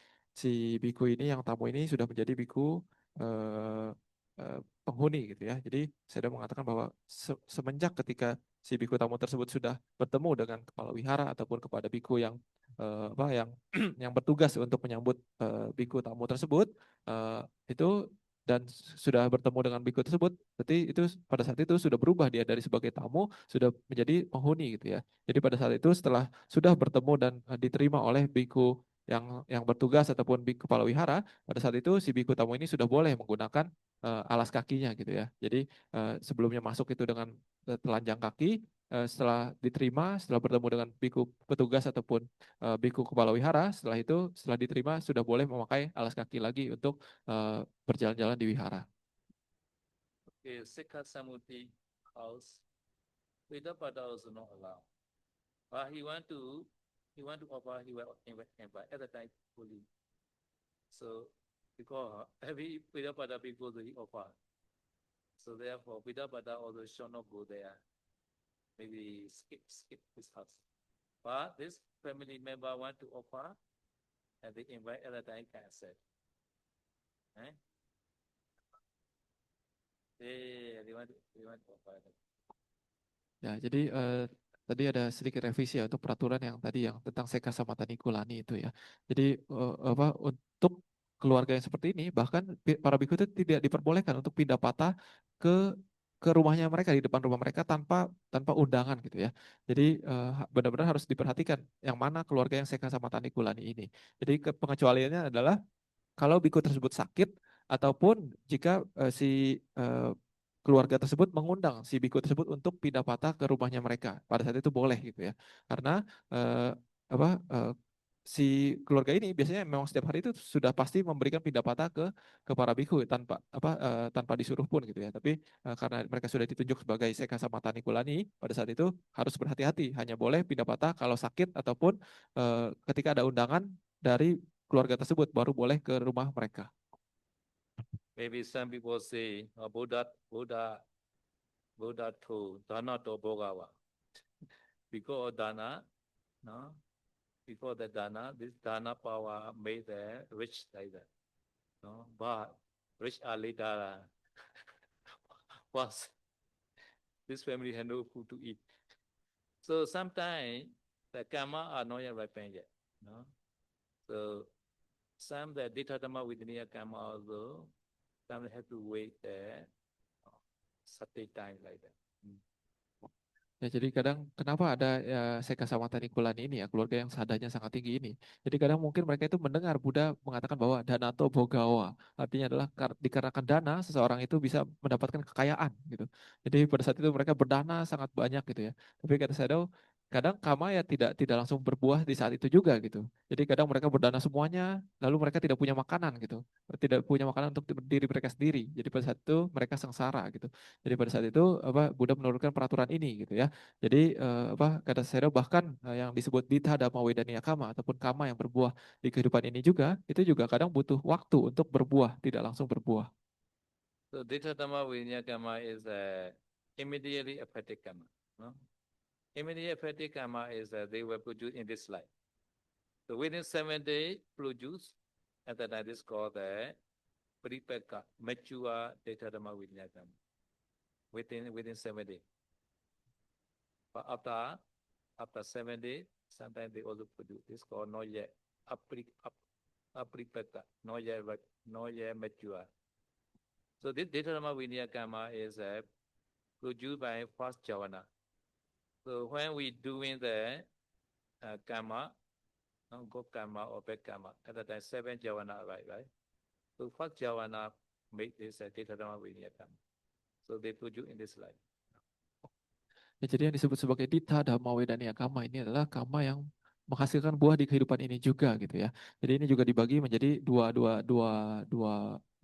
biku ini yang tamu ini sudah menjadi biku eh, penghuni gitu ya. Jadi saya sudah mengatakan bahwa semenjak ketika si biku tamu tersebut sudah bertemu dengan kepala wihara ataupun kepada biku yang apa yang yang bertugas untuk menyambut biku tamu tersebut eh, itu dan sudah bertemu dengan biku tersebut, berarti itu pada saat itu sudah berubah dia dari sebagai tamu sudah menjadi penghuni gitu ya. Jadi pada saat itu setelah sudah bertemu dan diterima oleh biku yang bertugas ataupun biku kepala wihara, pada saat itu si biku tamu ini sudah boleh menggunakan alas kakinya gitu ya. Jadi sebelumnya masuk itu dengan telanjang kaki, setelah diterima, setelah bertemu dengan biku petugas ataupun biku kepala wihara, setelah diterima sudah boleh memakai alas kaki lagi untuk berjalan-jalan di wihara. Okay, Sikha Samuti house, Vidapada also not allowed. But he want to offer, he will invite at the time fully. So because every Vidapada people he offer. So therefore Vidapada also should not go there. Maybe skip his house. But this family member want to offer and they invite at the time can accept. Eh? They want to offer. Ya, jadi tadi ada sedikit revisi ya untuk peraturan yang tadi yang tentang seka samata nikulani itu ya. Jadi apa untuk keluarga yang seperti ini bahkan para biku itu tidak diperbolehkan untuk pindah patah ke rumahnya mereka di depan rumah mereka tanpa undangan gitu ya. Jadi benar-benar harus diperhatikan yang mana keluarga yang seka samata nikulani ini. Jadi pengecualiannya adalah kalau biku tersebut sakit ataupun jika si keluarga tersebut mengundang si biku tersebut untuk pindah patah ke rumahnya mereka, pada saat itu boleh gitu ya, karena eh, apa si keluarga ini biasanya memang setiap hari itu sudah pasti memberikan pindah patah ke para biku tanpa disuruh pun gitu ya, tapi karena mereka sudah ditunjuk sebagai seka samata nikulani, pada saat itu harus berhati-hati, hanya boleh pindah patah kalau sakit ataupun ketika ada undangan dari keluarga tersebut baru boleh ke rumah mereka. Maybe some people say Buddha to Dana to Bogava. Because Dana, no? Because the Dana, this Dana power made the rich like that. No? But rich are later was this family had no food to eat. So sometimes the karma are not yet ripened yet. No? So some the Dittadhamma Vidaniya karma also, some have to wait there certain time like that. Ya, jadi kadang kenapa ada ya, seka samata nikulani ini ya, keluarga yang sadanya sangat tinggi ini. Jadi kadang mungkin mereka itu mendengar Buddha mengatakan bahwa danato bogawa, artinya adalah dikarenakan dana seseorang itu bisa mendapatkan kekayaan gitu. Jadi pada saat itu mereka berdana sangat banyak gitu ya. Tapi kata Sayadaw, kadang kama ya tidak langsung berbuah di saat itu juga gitu. Jadi kadang mereka berdana semuanya, lalu mereka tidak punya makanan gitu, tidak punya makanan untuk diri mereka sendiri. Jadi pada saat itu mereka sengsara gitu. Jadi pada saat itu Buddha menurunkan peraturan ini gitu ya. Jadi kata Sayadaw bahkan yang disebut ditha dhamma wedaniya kama ataupun kama yang berbuah di kehidupan ini juga itu juga kadang butuh waktu untuk berbuah, tidak langsung berbuah. So Dittadhamma Vidaniya karma is immediately affected karma. No? Immediate affected karma is they were produced in this life. So within 7 days, produce, and then that is called the Paripeka, mature Dittadhamma Vidaniya karma. Within 7 days. But after 7 days, sometimes they also produce. This called not yet apripeka, not yet mature. So this Dittadhamma Vidaniya karma is produced by first jhana. So when we doing the karma, good karma or bad karma, at the time 7 jhana, right? So first jhana make this Dittadhamma Vidaniya karma. So they produce in this life. Ya, jadi yang disebut sebagai ditha dhamma wedaniya kama ini adalah kama yang menghasilkan buah di kehidupan ini juga gitu ya. Jadi ini juga dibagi menjadi dua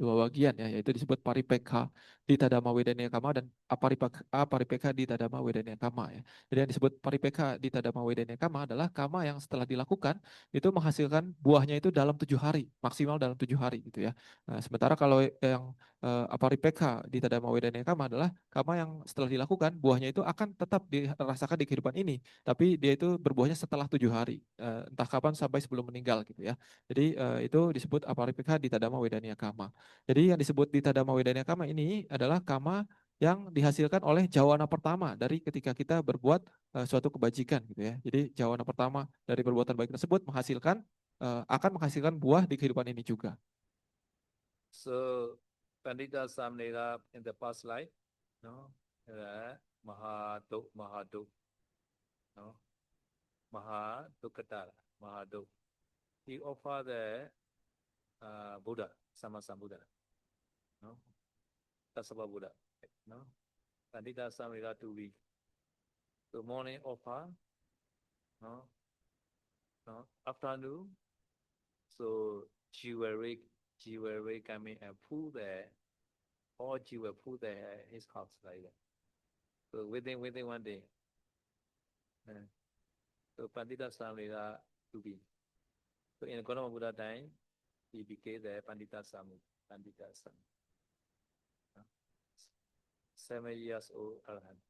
dua bagian ya, yaitu disebut paripekha di Tadama Wedana Kama dan aparipekha di Tadama Wedana Kama ya. Jadi yang disebut paripekha di Tadama Wedana Kama adalah kama yang setelah dilakukan itu menghasilkan buahnya itu dalam 7 hari, maksimal dalam 7 hari gitu ya. Nah, sementara kalau yang aparipekha di Tadama Wedana Kama adalah kama yang setelah dilakukan buahnya itu akan tetap dirasakan di kehidupan ini, tapi dia itu berbuahnya setelah 7 hari, entah kapan sampai sebelum meninggal gitu ya. Jadi itu disebut aparipekha di Tadama Wedana Kama. Jadi yang disebut di Tadama Wedana Kama ini adalah kama yang dihasilkan oleh jawana pertama dari ketika kita berbuat suatu kebajikan gitu ya. Jadi jawana pertama dari perbuatan baik tersebut akan menghasilkan buah di kehidupan ini juga. So Pandita Samnera in the past life, no, Mahaduk, no, Mahadukata, Mahaduk. He offered the Buddha, Sambuddha, no, Kasapa Buddha, no, Pandita Samnera to be. So morning offer, no, no, afternoon. So she will coming and pull the, or she will pull his house like that. So within 1 day. So Pandita Samnera to be. So in Gautama Buddha time, he became the Pandita Samu. 7 years old Arahant.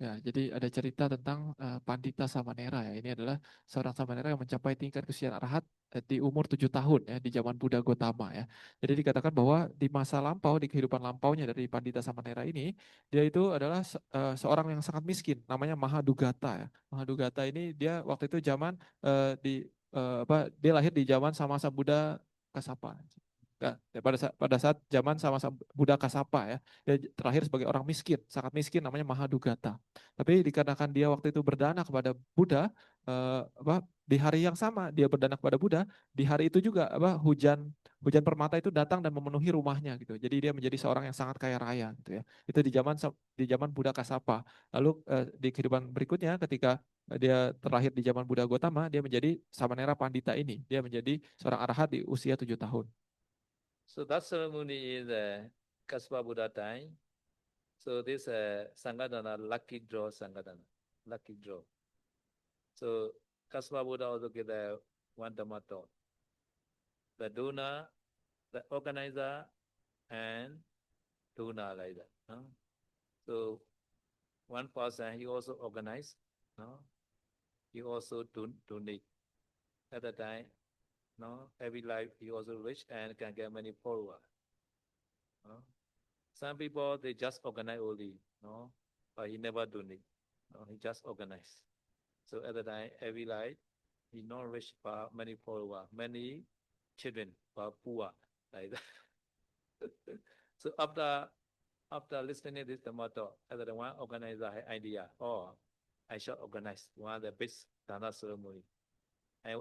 Ya, jadi ada cerita tentang Pandita Samanera ya. Ini adalah seorang Samanera yang mencapai tingkat kesucian arahat di umur 7 tahun ya, di zaman Buddha Gotama ya. Jadi dikatakan bahwa di masa lampau, di kehidupan lampaunya dari Pandita Samanera ini, dia itu adalah seorang yang sangat miskin, namanya Mahadugata ya. Mahadugata ini dia waktu itu zaman dia lahir di zaman sama-sama Buddha Kasapa. Pada saat zaman sama-sama Buddha Kasapa ya, dia terlahir sebagai orang miskin, sangat miskin, namanya Mahadugata. Tapi dikarenakan dia waktu itu berdana kepada Buddha, di hari yang sama dia berdana kepada Buddha, di hari itu juga hujan permata itu datang dan memenuhi rumahnya gitu. Jadi dia menjadi seorang yang sangat kaya raya gitu ya. Itu di zaman Buddha Kasapa. Lalu di kehidupan berikutnya ketika dia terlahir di zaman Buddha Gotama, dia menjadi Samanera Pandita ini. Dia menjadi seorang arahat di usia 7 tahun. So that ceremony is Kaspa Buddha time. So this Sangadana, lucky draw Sangadana, lucky draw. So Kaspa Buddha also get one Dhamma talk. The donor, the organizer, and donor like that. No? So one person, he also organized, no? He also donate. At the time, no? Every life he also rich and can get many followers. No? Some people, they just organize only, no? But he never donate. No? He just organize. So at the time, every life, he not rich but many followers, many children but poor, like that. So after listening this Dhamma, as the one organizer had idea, I shall organize one of the best Dana ceremony. I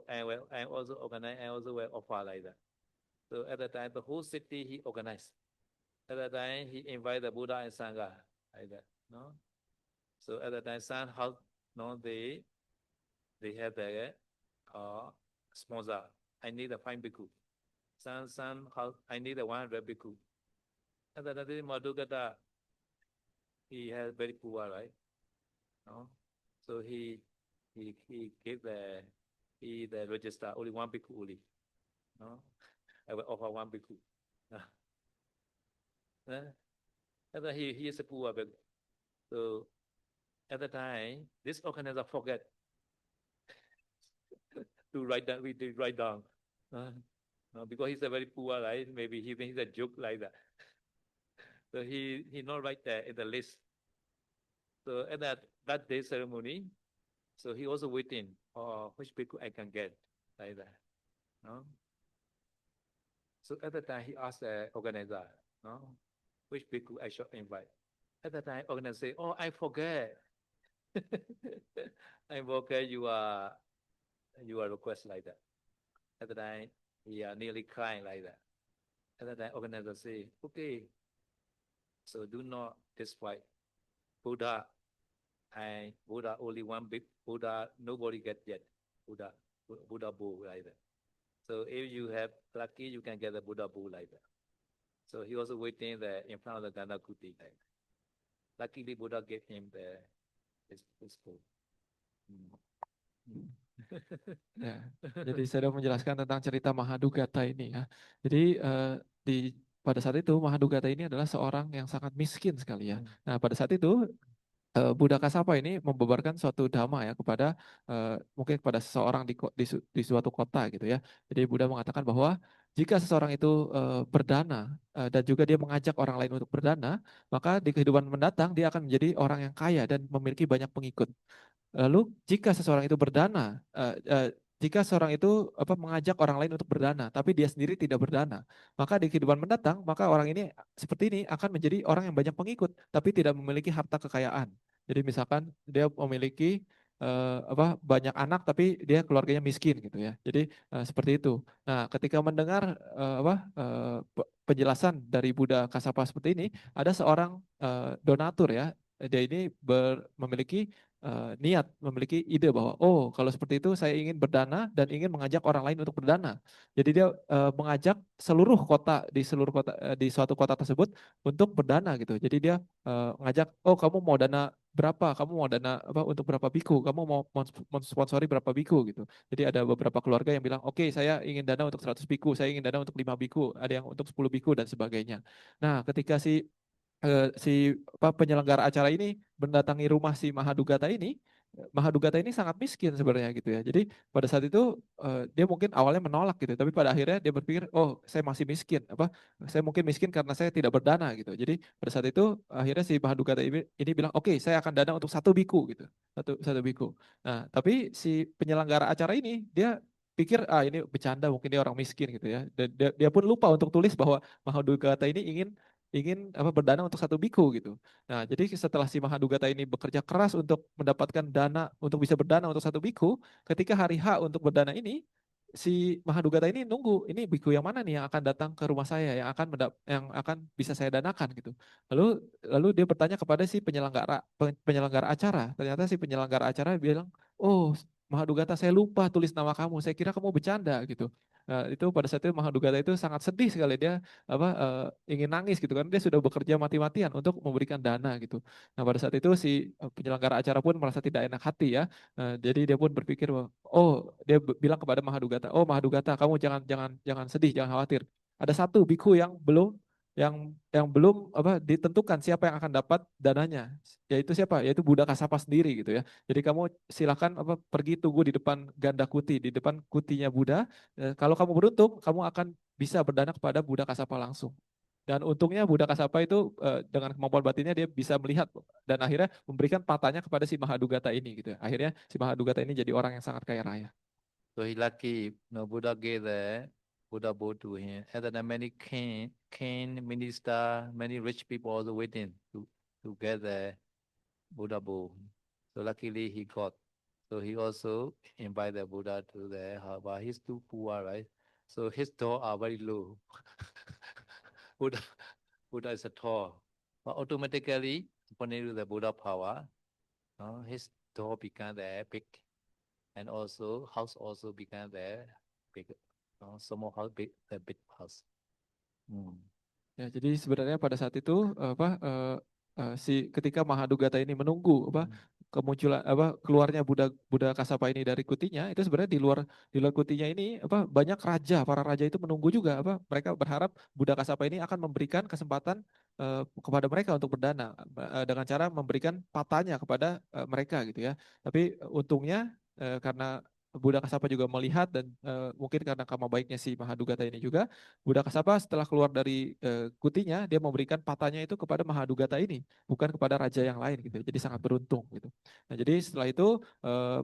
also organize, I also will offer like that. So at the time, the whole city he organized. At the time, he invited the Buddha and Sangha like that. No. So at the time, San house, no, they have the sponsor. I need a fine bhikkhu. San house, I need a 100 bhikkhu. At the time, Madhugata, he has very poor, right? No. So he gave the register only 1 bhikkhu only. No. I will offer 1 bhikkhu. And then he is a poor bhikkhu. So at the time, this organizer forget to write down. We did write down because he's a very poor, right? Maybe he thinks it's a joke like that. So he not write there in the list. So at that day ceremony, so he also waiting which bhikkhu I can get like that. No? So at the time he asked the organizer, no, which bhikkhu I should invite. At the time, organizer say, "Oh, I forget. I forget your request like that." At the time, he nearly crying like that. At the time, organizer say, "Okay, so do not destroy Buddha. And Buddha only 1 big Buddha. Nobody get yet. Buddha bull like that. So if you have lucky, you can get the Buddha bull like that. So he was waiting there in front of the Ganda Kuti like that. Luckily, Buddha gave him his bull. Ya, jadi saya sudah menjelaskan tentang cerita Mahadugata ini ya. Jadi pada saat itu Mahadugata ini adalah seorang yang sangat miskin sekali ya. Nah pada saat itu Buddha Kasapa ini membeberkan suatu dhamma ya kepada mungkin kepada seseorang di suatu kota gitu ya. Jadi Buddha mengatakan bahwa jika seseorang itu berdana dan juga dia mengajak orang lain untuk berdana, maka di kehidupan mendatang dia akan menjadi orang yang kaya dan memiliki banyak pengikut. Lalu jika seseorang itu berdana, jika seorang itu mengajak orang lain untuk berdana, tapi dia sendiri tidak berdana, maka di kehidupan mendatang, maka orang ini seperti ini akan menjadi orang yang banyak pengikut, tapi tidak memiliki harta kekayaan. Jadi misalkan dia memiliki banyak anak, tapi dia keluarganya miskin gitu ya. Jadi seperti itu. Nah, ketika mendengar penjelasan dari Buddha Kasapa seperti ini, ada seorang donatur ya. Dia ini memiliki niat, memiliki ide bahwa oh kalau seperti itu saya ingin berdana dan ingin mengajak orang lain untuk berdana. Jadi dia mengajak seluruh kota di suatu kota tersebut untuk berdana gitu. Jadi dia ngajak, oh kamu mau dana berapa? Kamu mau dana untuk berapa biku? Kamu mau mensponsori berapa biku gitu. Jadi ada beberapa keluarga yang bilang, oke saya ingin dana untuk 100 biku, saya ingin dana untuk 5 biku, ada yang untuk 10 biku dan sebagainya. Nah, ketika penyelenggara acara ini mendatangi rumah si Mahadugata ini sangat miskin sebenarnya gitu ya. Jadi pada saat itu dia mungkin awalnya menolak gitu, tapi pada akhirnya dia berpikir, oh saya masih miskin, saya mungkin miskin karena saya tidak berdana gitu. Jadi pada saat itu akhirnya si Mahadugata ini bilang, oke saya akan dana untuk 1 biku gitu, satu biku. Nah tapi si penyelenggara acara ini dia pikir ini bercanda, mungkin dia orang miskin gitu ya. Dan dia pun lupa untuk tulis bahwa Mahadugata ini ingin ingin berdana untuk 1 biku gitu. Nah, jadi setelah si Mahadugata ini bekerja keras untuk mendapatkan dana untuk bisa berdana untuk 1 biku, ketika hari H untuk berdana ini, si Mahadugata ini nunggu ini biku yang mana nih yang akan datang ke rumah saya yang akan bisa saya danakan gitu. Lalu dia bertanya kepada si penyelenggara acara. Ternyata si penyelenggara acara bilang, "Oh, Mahadugata saya lupa tulis nama kamu. Saya kira kamu bercanda gitu." Nah, itu pada saat itu Mahadugata itu sangat sedih sekali, dia ingin nangis gitu kan, dia sudah bekerja mati-matian untuk memberikan dana gitu. Nah pada saat itu si penyelenggara acara pun merasa tidak enak hati ya. Jadi dia pun berpikir bahwa, oh dia bilang kepada Mahadugata, oh Mahadugata kamu jangan jangan jangan sedih, jangan khawatir. Ada 1 biku yang belum ditentukan siapa yang akan dapat dananya, yaitu siapa, yaitu Buddha Kasapa sendiri gitu ya. Jadi kamu silakan pergi tunggu di depan ganda kuti, di depan kutinya Buddha. Kalau kamu beruntung kamu akan bisa berdana kepada Buddha Kasapa langsung. Dan untungnya Buddha Kasapa itu dengan kemampuan batinnya dia bisa melihat dan akhirnya memberikan patahnya kepada si Mahadugata ini gitu ya. Akhirnya si Mahadugata ini jadi orang yang sangat kaya raya. So he lucky, Buddha gave the Buddha bowl to him. And then many king, minister, many rich people also waiting to get the Buddha bowl. So luckily he got. So he also invited the Buddha to the house, but he's too poor, right? So his door are very low. Buddha, Buddha is a tall. But automatically, according to the Buddha power, his door became the big, and also house also became the big. Small house, the big house. Ya, jadi sebenarnya pada saat itu ketika Mahadugata ini menunggu kemunculan keluarnya Buddha Kasapa ini dari kutinya, itu sebenarnya di luar kutinya ini banyak para raja itu menunggu juga, mereka berharap Buddha Kasapa ini akan memberikan kesempatan kepada mereka untuk berdana dengan cara memberikan patahnya kepada mereka gitu ya. Tapi untungnya karena Buddha Kasapa juga melihat dan mungkin karena karma baiknya si Mahadugata ini juga, Buddha Kasapa setelah keluar dari kutinya, dia memberikan patahnya itu kepada Mahadugata ini, bukan kepada raja yang lain gitu. Jadi sangat beruntung gitu. Nah, jadi setelah itu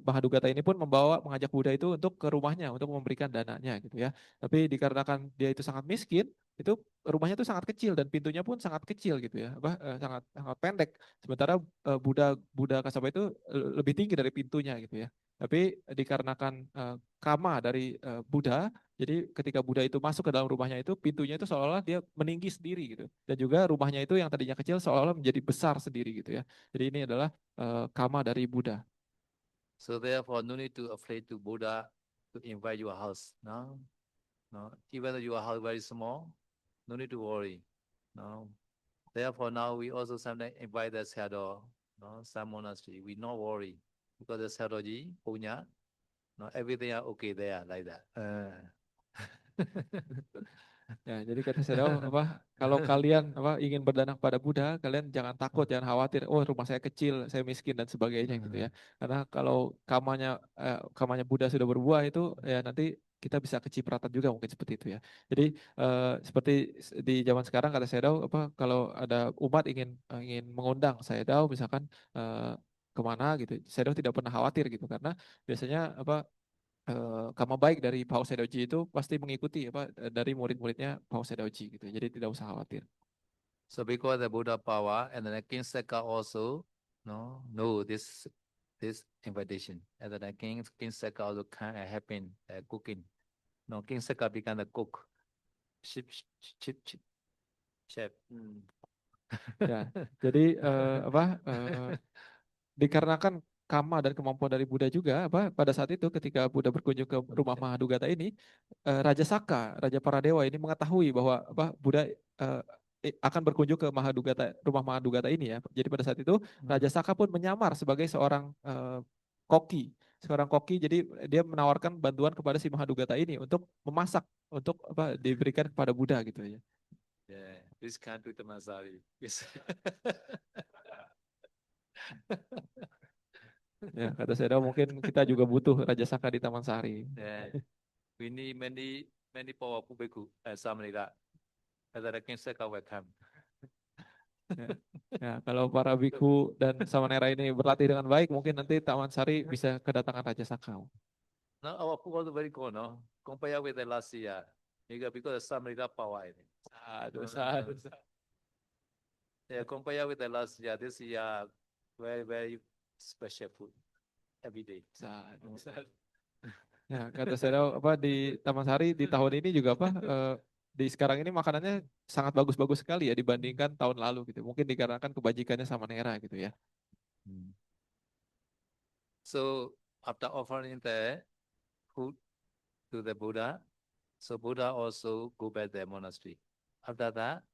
Mahadugata ini pun mengajak Buddha itu untuk ke rumahnya untuk memberikan dananya gitu ya. Tapi dikarenakan dia itu sangat miskin, itu rumahnya itu sangat kecil dan pintunya pun sangat kecil gitu ya, sangat sangat pendek. Sementara Buddha Kasapa itu lebih tinggi dari pintunya gitu ya. Tapi dikarenakan kama dari Buddha, jadi ketika Buddha itu masuk ke dalam rumahnya itu, pintunya itu seolah-olah dia meninggi sendiri gitu. Dan juga rumahnya itu yang tadinya kecil seolah-olah menjadi besar sendiri gitu ya. Jadi ini adalah kama dari Buddha. So therefore, no need to afraid to Buddha to invite your house. No, No, even though your house very small, no need to worry. No, therefore now we also sometimes invite the Sayadaw, no, some monastery. We not worry because the Sayadaw ji punya, no, everything are okay there like that. Ya, jadi kata Sayadaw apa kalau kalian apa ingin berdana kepada Buddha, kalian jangan takut, jangan khawatir. Oh, rumah saya kecil, saya miskin dan sebagainya gitu ya. Karena kalau kamanya Buddha sudah berbuah itu ya nanti kita bisa kecipratan juga mungkin seperti itu ya. Jadi seperti di zaman sekarang kata Sayadaw apa kalau ada umat ingin mengundang Sayadaw misalkan kemana gitu, Sayadaw tidak pernah khawatir gitu karena biasanya apa karma baik dari Pa-Auk Sayadawji itu pasti mengikuti apa dari murid-muridnya Pa-Auk Sayadawji gitu. Jadi tidak usah khawatir. So because the Buddha power and then the King Seka also know this invitation. And then the King Seka also can help in cooking. No, King Seka become the cook. Chip, chip, chef. Ya, jadi dikarenakan karma dan kemampuan dari Buddha juga apa pada saat itu ketika Buddha berkunjung ke rumah Mahadugata ini Raja Saka, Raja para dewa ini mengetahui bahwa apa Buddha akan berkunjung ke rumah Mahadugata ini ya. Jadi pada saat itu Raja Saka pun menyamar sebagai seorang koki, seorang koki. Jadi dia menawarkan bantuan kepada si Mahadugata ini untuk memasak untuk apa diberikan kepada Buddha gitu ya. Yeah, this country Tamansari. Yes. Ya, kata Sayadaw mungkin kita juga butuh Raja Saka di Tamansari. Yeah, we need many powerful bhikkhu and something like that. And then the King Seka will come. Ya. Ya, kalau para biku dan samanera ini berlatih dengan baik, mungkin nanti Tamansari bisa kedatangan Raja Saka. Now our food also very good, no? Compare with the last year. Because somebody that power in it. Aduh, aduh. Yeah, compare with the last year, this year very special food every day. Ya, kata Sayadaw apa di Tamansari di tahun ini juga apa di sekarang ini makanannya sangat bagus-bagus sekali ya dibandingkan tahun lalu gitu. Mungkin dikarenakan kebajikannya samanera gitu ya. So after offering the food to the Buddha, so Buddha also go back the monastery. After that,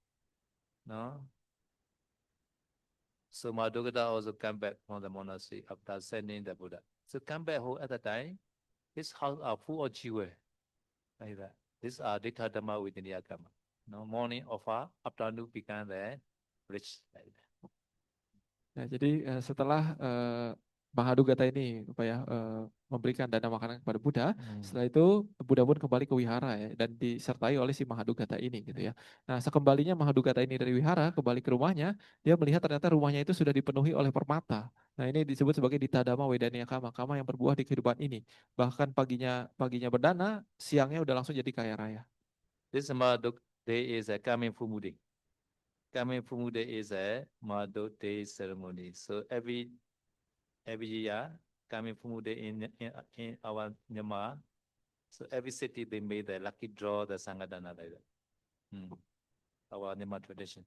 no. So Madhugata also come back from the monastery after sending the Buddha. So come back home at the time, his house are full of jewel. Like that. These are Dittha Dhamma within the Agama. No morning offer, afternoon become the rich. Like that. Nah, jadi setelah Mahadugata ini apa ya memberikan dana makanan kepada Buddha, setelah itu Buddha pun kembali ke wihara ya dan disertai oleh si Mahadugata ini gitu ya. Nah, sekembalinya Mahadugata ini dari wihara kembali ke rumahnya, dia melihat ternyata rumahnya itu sudah dipenuhi oleh permata. Nah, ini disebut sebagai Dittha Dhamma Wedaniya Kama, kama yang berbuah di kehidupan ini. Bahkan paginya berdana, siangnya udah langsung jadi kaya raya. This Madhuk Day is a coming Fumude. Coming Fumude is a Madhuk Day ceremony. So every year, coming Fumude in our Myanmar, so every city they made the lucky draw, the Sangadana like that. Our Myanmar tradition.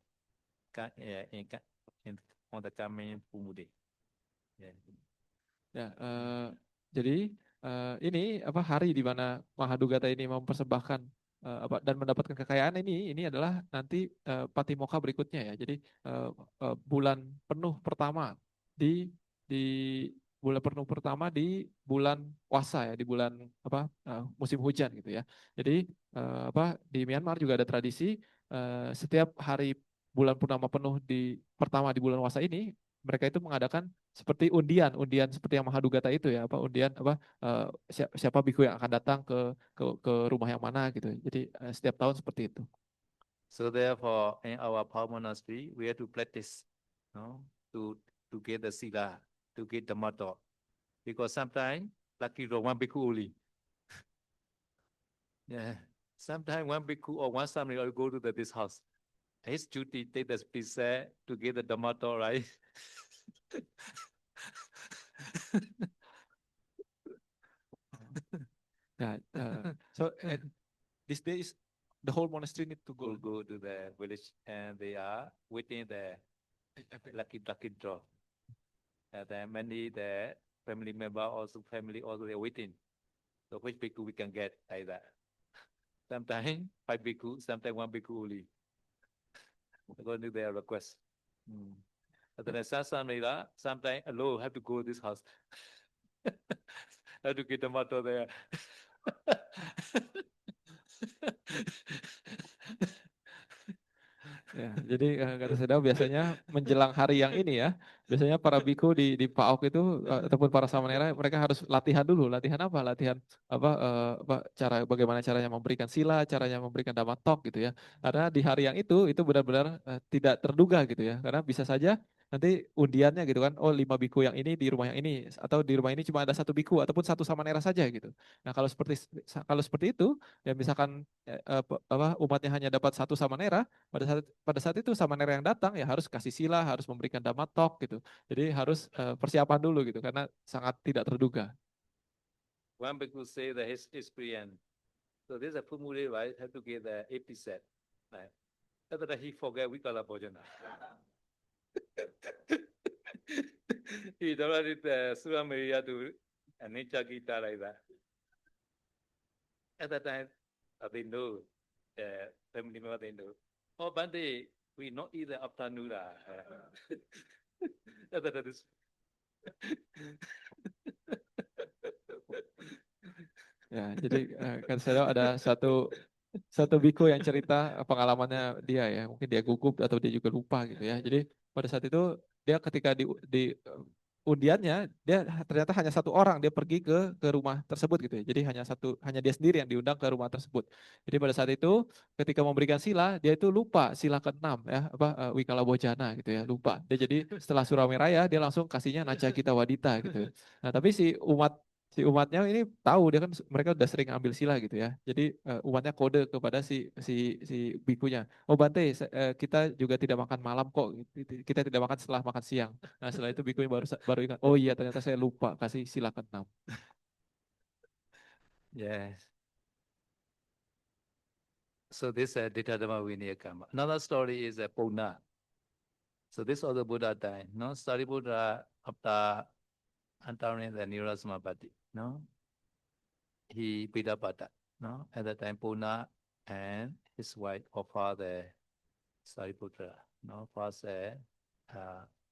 On the coming Fumude. Yeah. Ya, jadi ini apa hari di mana Mahadugata ini mempersembahkan apa dan mendapatkan kekayaan ini adalah nanti Patimokkha berikutnya ya. Jadi bulan penuh pertama di di bulan penuh pertama di bulan Wassa ya, di bulan apa musim hujan gitu ya. Jadi apa di Myanmar juga ada tradisi setiap hari bulan purnama penuh pertama di bulan Wassa ini mereka itu mengadakan seperti undian seperti yang Mahadugata itu ya, apa undian apa siapa biku yang akan datang ke rumah yang mana gitu. Jadi setiap tahun seperti itu. So therefore, in our Pao monastery, we have to practice, to get the sila, to get the motto, because sometimes lucky draw one bhikkhu only. Yeah, sometimes one bhikkhu or one family will go to this house. His duty take the preset to get the Dhammato, right? Yeah, so these days the whole monastery need to Go to the village and they are waiting the lucky draw. And then many the family also they are waiting. So which bhikkhu we can get like that. Sometimes 5 bhikkhu, sometimes 1 bhikkhu only. According to their request. And then Sasamela, sometimes alone have to go to this house. Have to get the motto there. Ya, jadi kata Sayadaw biasanya menjelang hari yang ini ya, biasanya para biku di Pa-Auk itu ataupun para samanera mereka harus latihan dulu. Latihan apa? Latihan bagaimana caranya memberikan sila, caranya memberikan dhamma-talk gitu ya. Karena di hari yang itu benar-benar tidak terduga gitu ya. Karena bisa saja nanti undiannya gitu kan, oh 5 biku yang ini di rumah yang ini, atau di rumah ini cuma ada 1 biku ataupun 1 samanera saja gitu. Nah kalau seperti itu ya misalkan umatnya hanya dapat 1 samanera, pada saat itu samanera yang datang ya harus kasih sila, harus memberikan dhamma-talk gitu. Jadi harus persiapan dulu gitu karena sangat tidak terduga. One bhikkhu say that his experience. So this is a Pumule, right? Have to get the 80 set. Right? After that he forget Vikala Bhojana. He downloaded the Surah Maria to Anicca Gita like that. At that time, they know, family member they know. Oh, Bante, we not eat the afternoon. At that time, Ya, jadi kan saya tahu ada satu biku yang cerita pengalamannya dia ya, mungkin dia gugup atau dia juga lupa gitu ya. Jadi pada saat itu dia ketika di undiannya dia ternyata hanya 1 orang dia pergi ke rumah tersebut gitu ya. Jadi hanya dia sendiri yang diundang ke rumah tersebut. Jadi pada saat itu ketika memberikan sila dia itu lupa sila ke-6 ya Wikala Bojana gitu ya, lupa. Dia jadi setelah Suramiraya dia langsung kasihnya Naca Gita Wadita gitu. Nah, tapi si umatnya ini tahu dia kan mereka udah sering ambil sila gitu ya. Jadi umatnya kode kepada si bikunya. Oh Bante, kita juga tidak makan malam kok. Kita tidak makan setelah makan siang. Nah setelah itu bikunya baru ingat. Oh iya ternyata saya lupa kasih sila ke-6. yes. So this is Dittadhamma Vinaya Karma. Another story is a Puna. So this other Buddha died. No, Buddha after entering the Nirodha Samapatti. No, he Pidapata. No, at that time Puna and his wife offer the Sariputra. No, first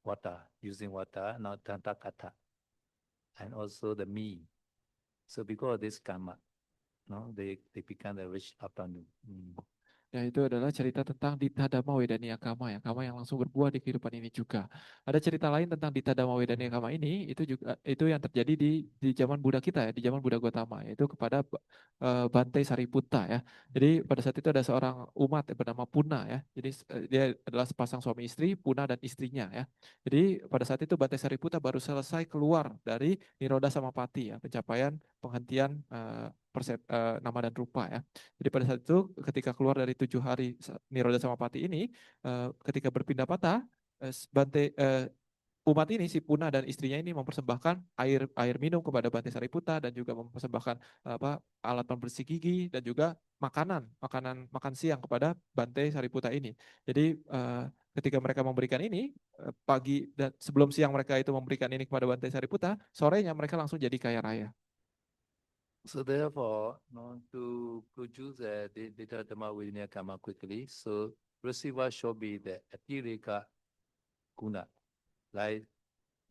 water, using water, now Tanta Kata, and also the me. So because of this karma, no, they become the rich afternoon. Ya itu adalah cerita tentang Ditta Dhamma Wedaniya Kama ya, kama yang langsung berbuah di kehidupan ini juga. Ada cerita lain tentang Ditta Dhamma Wedaniya Kama ini, itu yang terjadi di zaman Buddha kita ya, di zaman Buddha Gautama, yaitu kepada Bante Sariputta ya. Jadi pada saat itu ada seorang umat yang bernama Puna ya. Jadi dia adalah sepasang suami istri, Puna dan istrinya ya. Jadi pada saat itu Bante Sariputta baru selesai keluar dari Nirodha Samapatti ya, pencapaian penghentian nama dan rupa ya. Jadi pada saat itu ketika keluar dari 7 hari Nirodha Samapatti ini, ketika berpindah patah, umat ini si Puna dan istrinya ini mempersembahkan air minum kepada Bante Sariputta dan juga mempersembahkan alat pembersih gigi dan juga makan siang kepada Bante Sariputta ini. Jadi ketika mereka memberikan ini pagi dan sebelum siang mereka itu memberikan ini kepada Bante Sariputta, sorenya mereka langsung jadi kaya raya. So therefore, no, to produce the Ditta Dhamma Vinaya Karma quickly, so receiver should be the Atireka Guna, like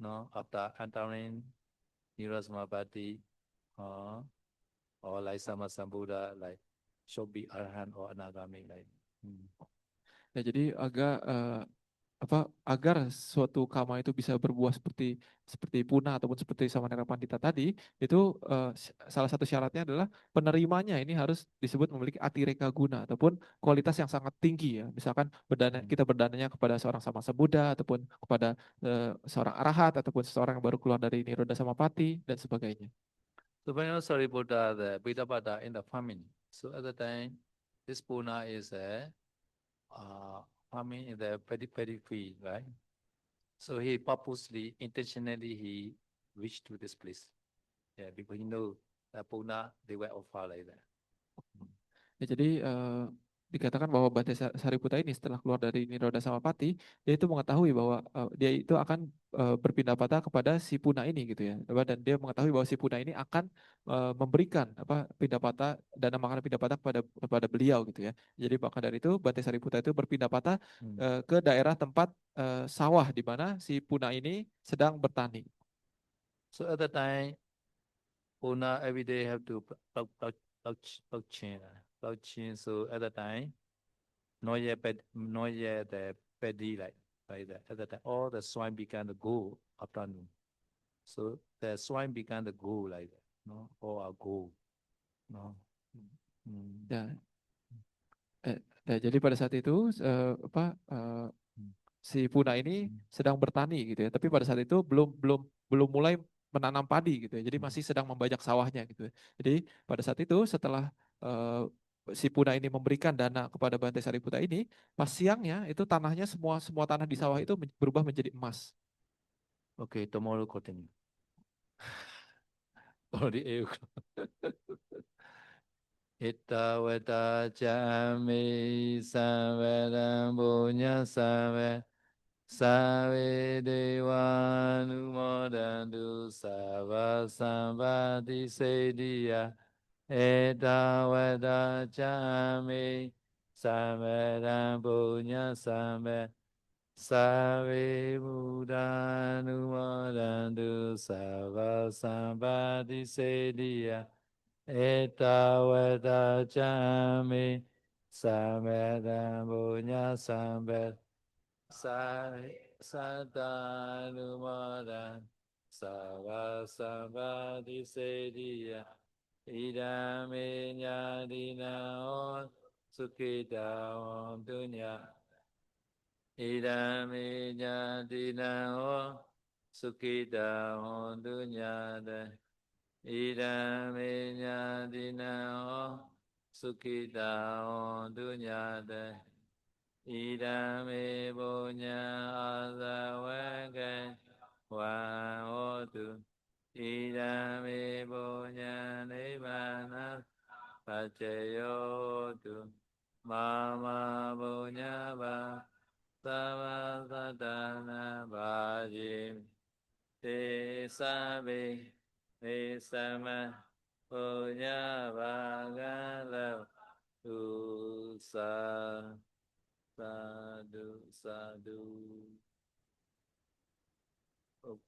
no, after entering Nirodha Samapatti, or like Sammasambuddha, like should be Arahant or Anagami, like. Ya, jadi agar suatu kama itu bisa berbuah seperti Puna ataupun seperti Samanera Pandita tadi, itu salah satu syaratnya adalah penerimanya ini harus disebut memiliki atireka guna ataupun kualitas yang sangat tinggi ya. Misalkan kita berdananya kepada seorang Samasa Buddha ataupun kepada seorang arahat ataupun seseorang yang baru keluar dari Nirodha Samapatti dan sebagainya. So when Sariputta, the Bidapata in the famine, so at the time, this Puna is a farming in the paddy field, right? So he purposely, intentionally, he reached to this place. Yeah, because he know that Puna, they were all far like that. Ya, jadi dikatakan bahwa Bante Sariputta ini setelah keluar dari Niroda Samapati, dia itu mengetahui bahwa dia itu akan berpindah patah kepada si Puna ini gitu ya. Dan dia mengetahui bahwa si Puna ini akan memberikan apa pindah patah dana makanan pindah patah kepada beliau gitu ya. Jadi maka dari itu Bante Sariputta itu berpindah patah ke daerah tempat sawah di mana si Puna ini sedang bertani. So at the time, Puna every day have to plow chin, plow chin. So at the time, not yet the paddy like that. At the time, all the swine began to go afternoon. So the swine began to go like that. No, all are go. No. Mm. Ya, jadi pada saat itu si Puna ini sedang bertani gitu ya. Tapi pada saat itu belum mulai menanam padi gitu ya. Jadi masih sedang membajak sawahnya gitu ya. Jadi pada saat itu setelah si Puna ini memberikan dana kepada Bante Sariputta ini, pas siangnya itu tanahnya semua tanah di sawah itu berubah menjadi emas. Okay, tomorrow continue. Already 8 o'clock. Itta vata chami samvedam punya samve save deva numodantu sava sambati sediya Itta vata chami samvedam punya samve save buddha numodantu sava sambati sediya Eta veda chami samvedam punya samved sadanumodan sava sambadi sediya idame nyadina on sukita on dunya idame nyadina on sukita on dunya Idame nyadina sukita dunya de idame punya azawake wa otu idame punya nibbana pacayo tu mama punya ba sama sadana bajim te sabe Nisama punya bangala dosa sadu sadu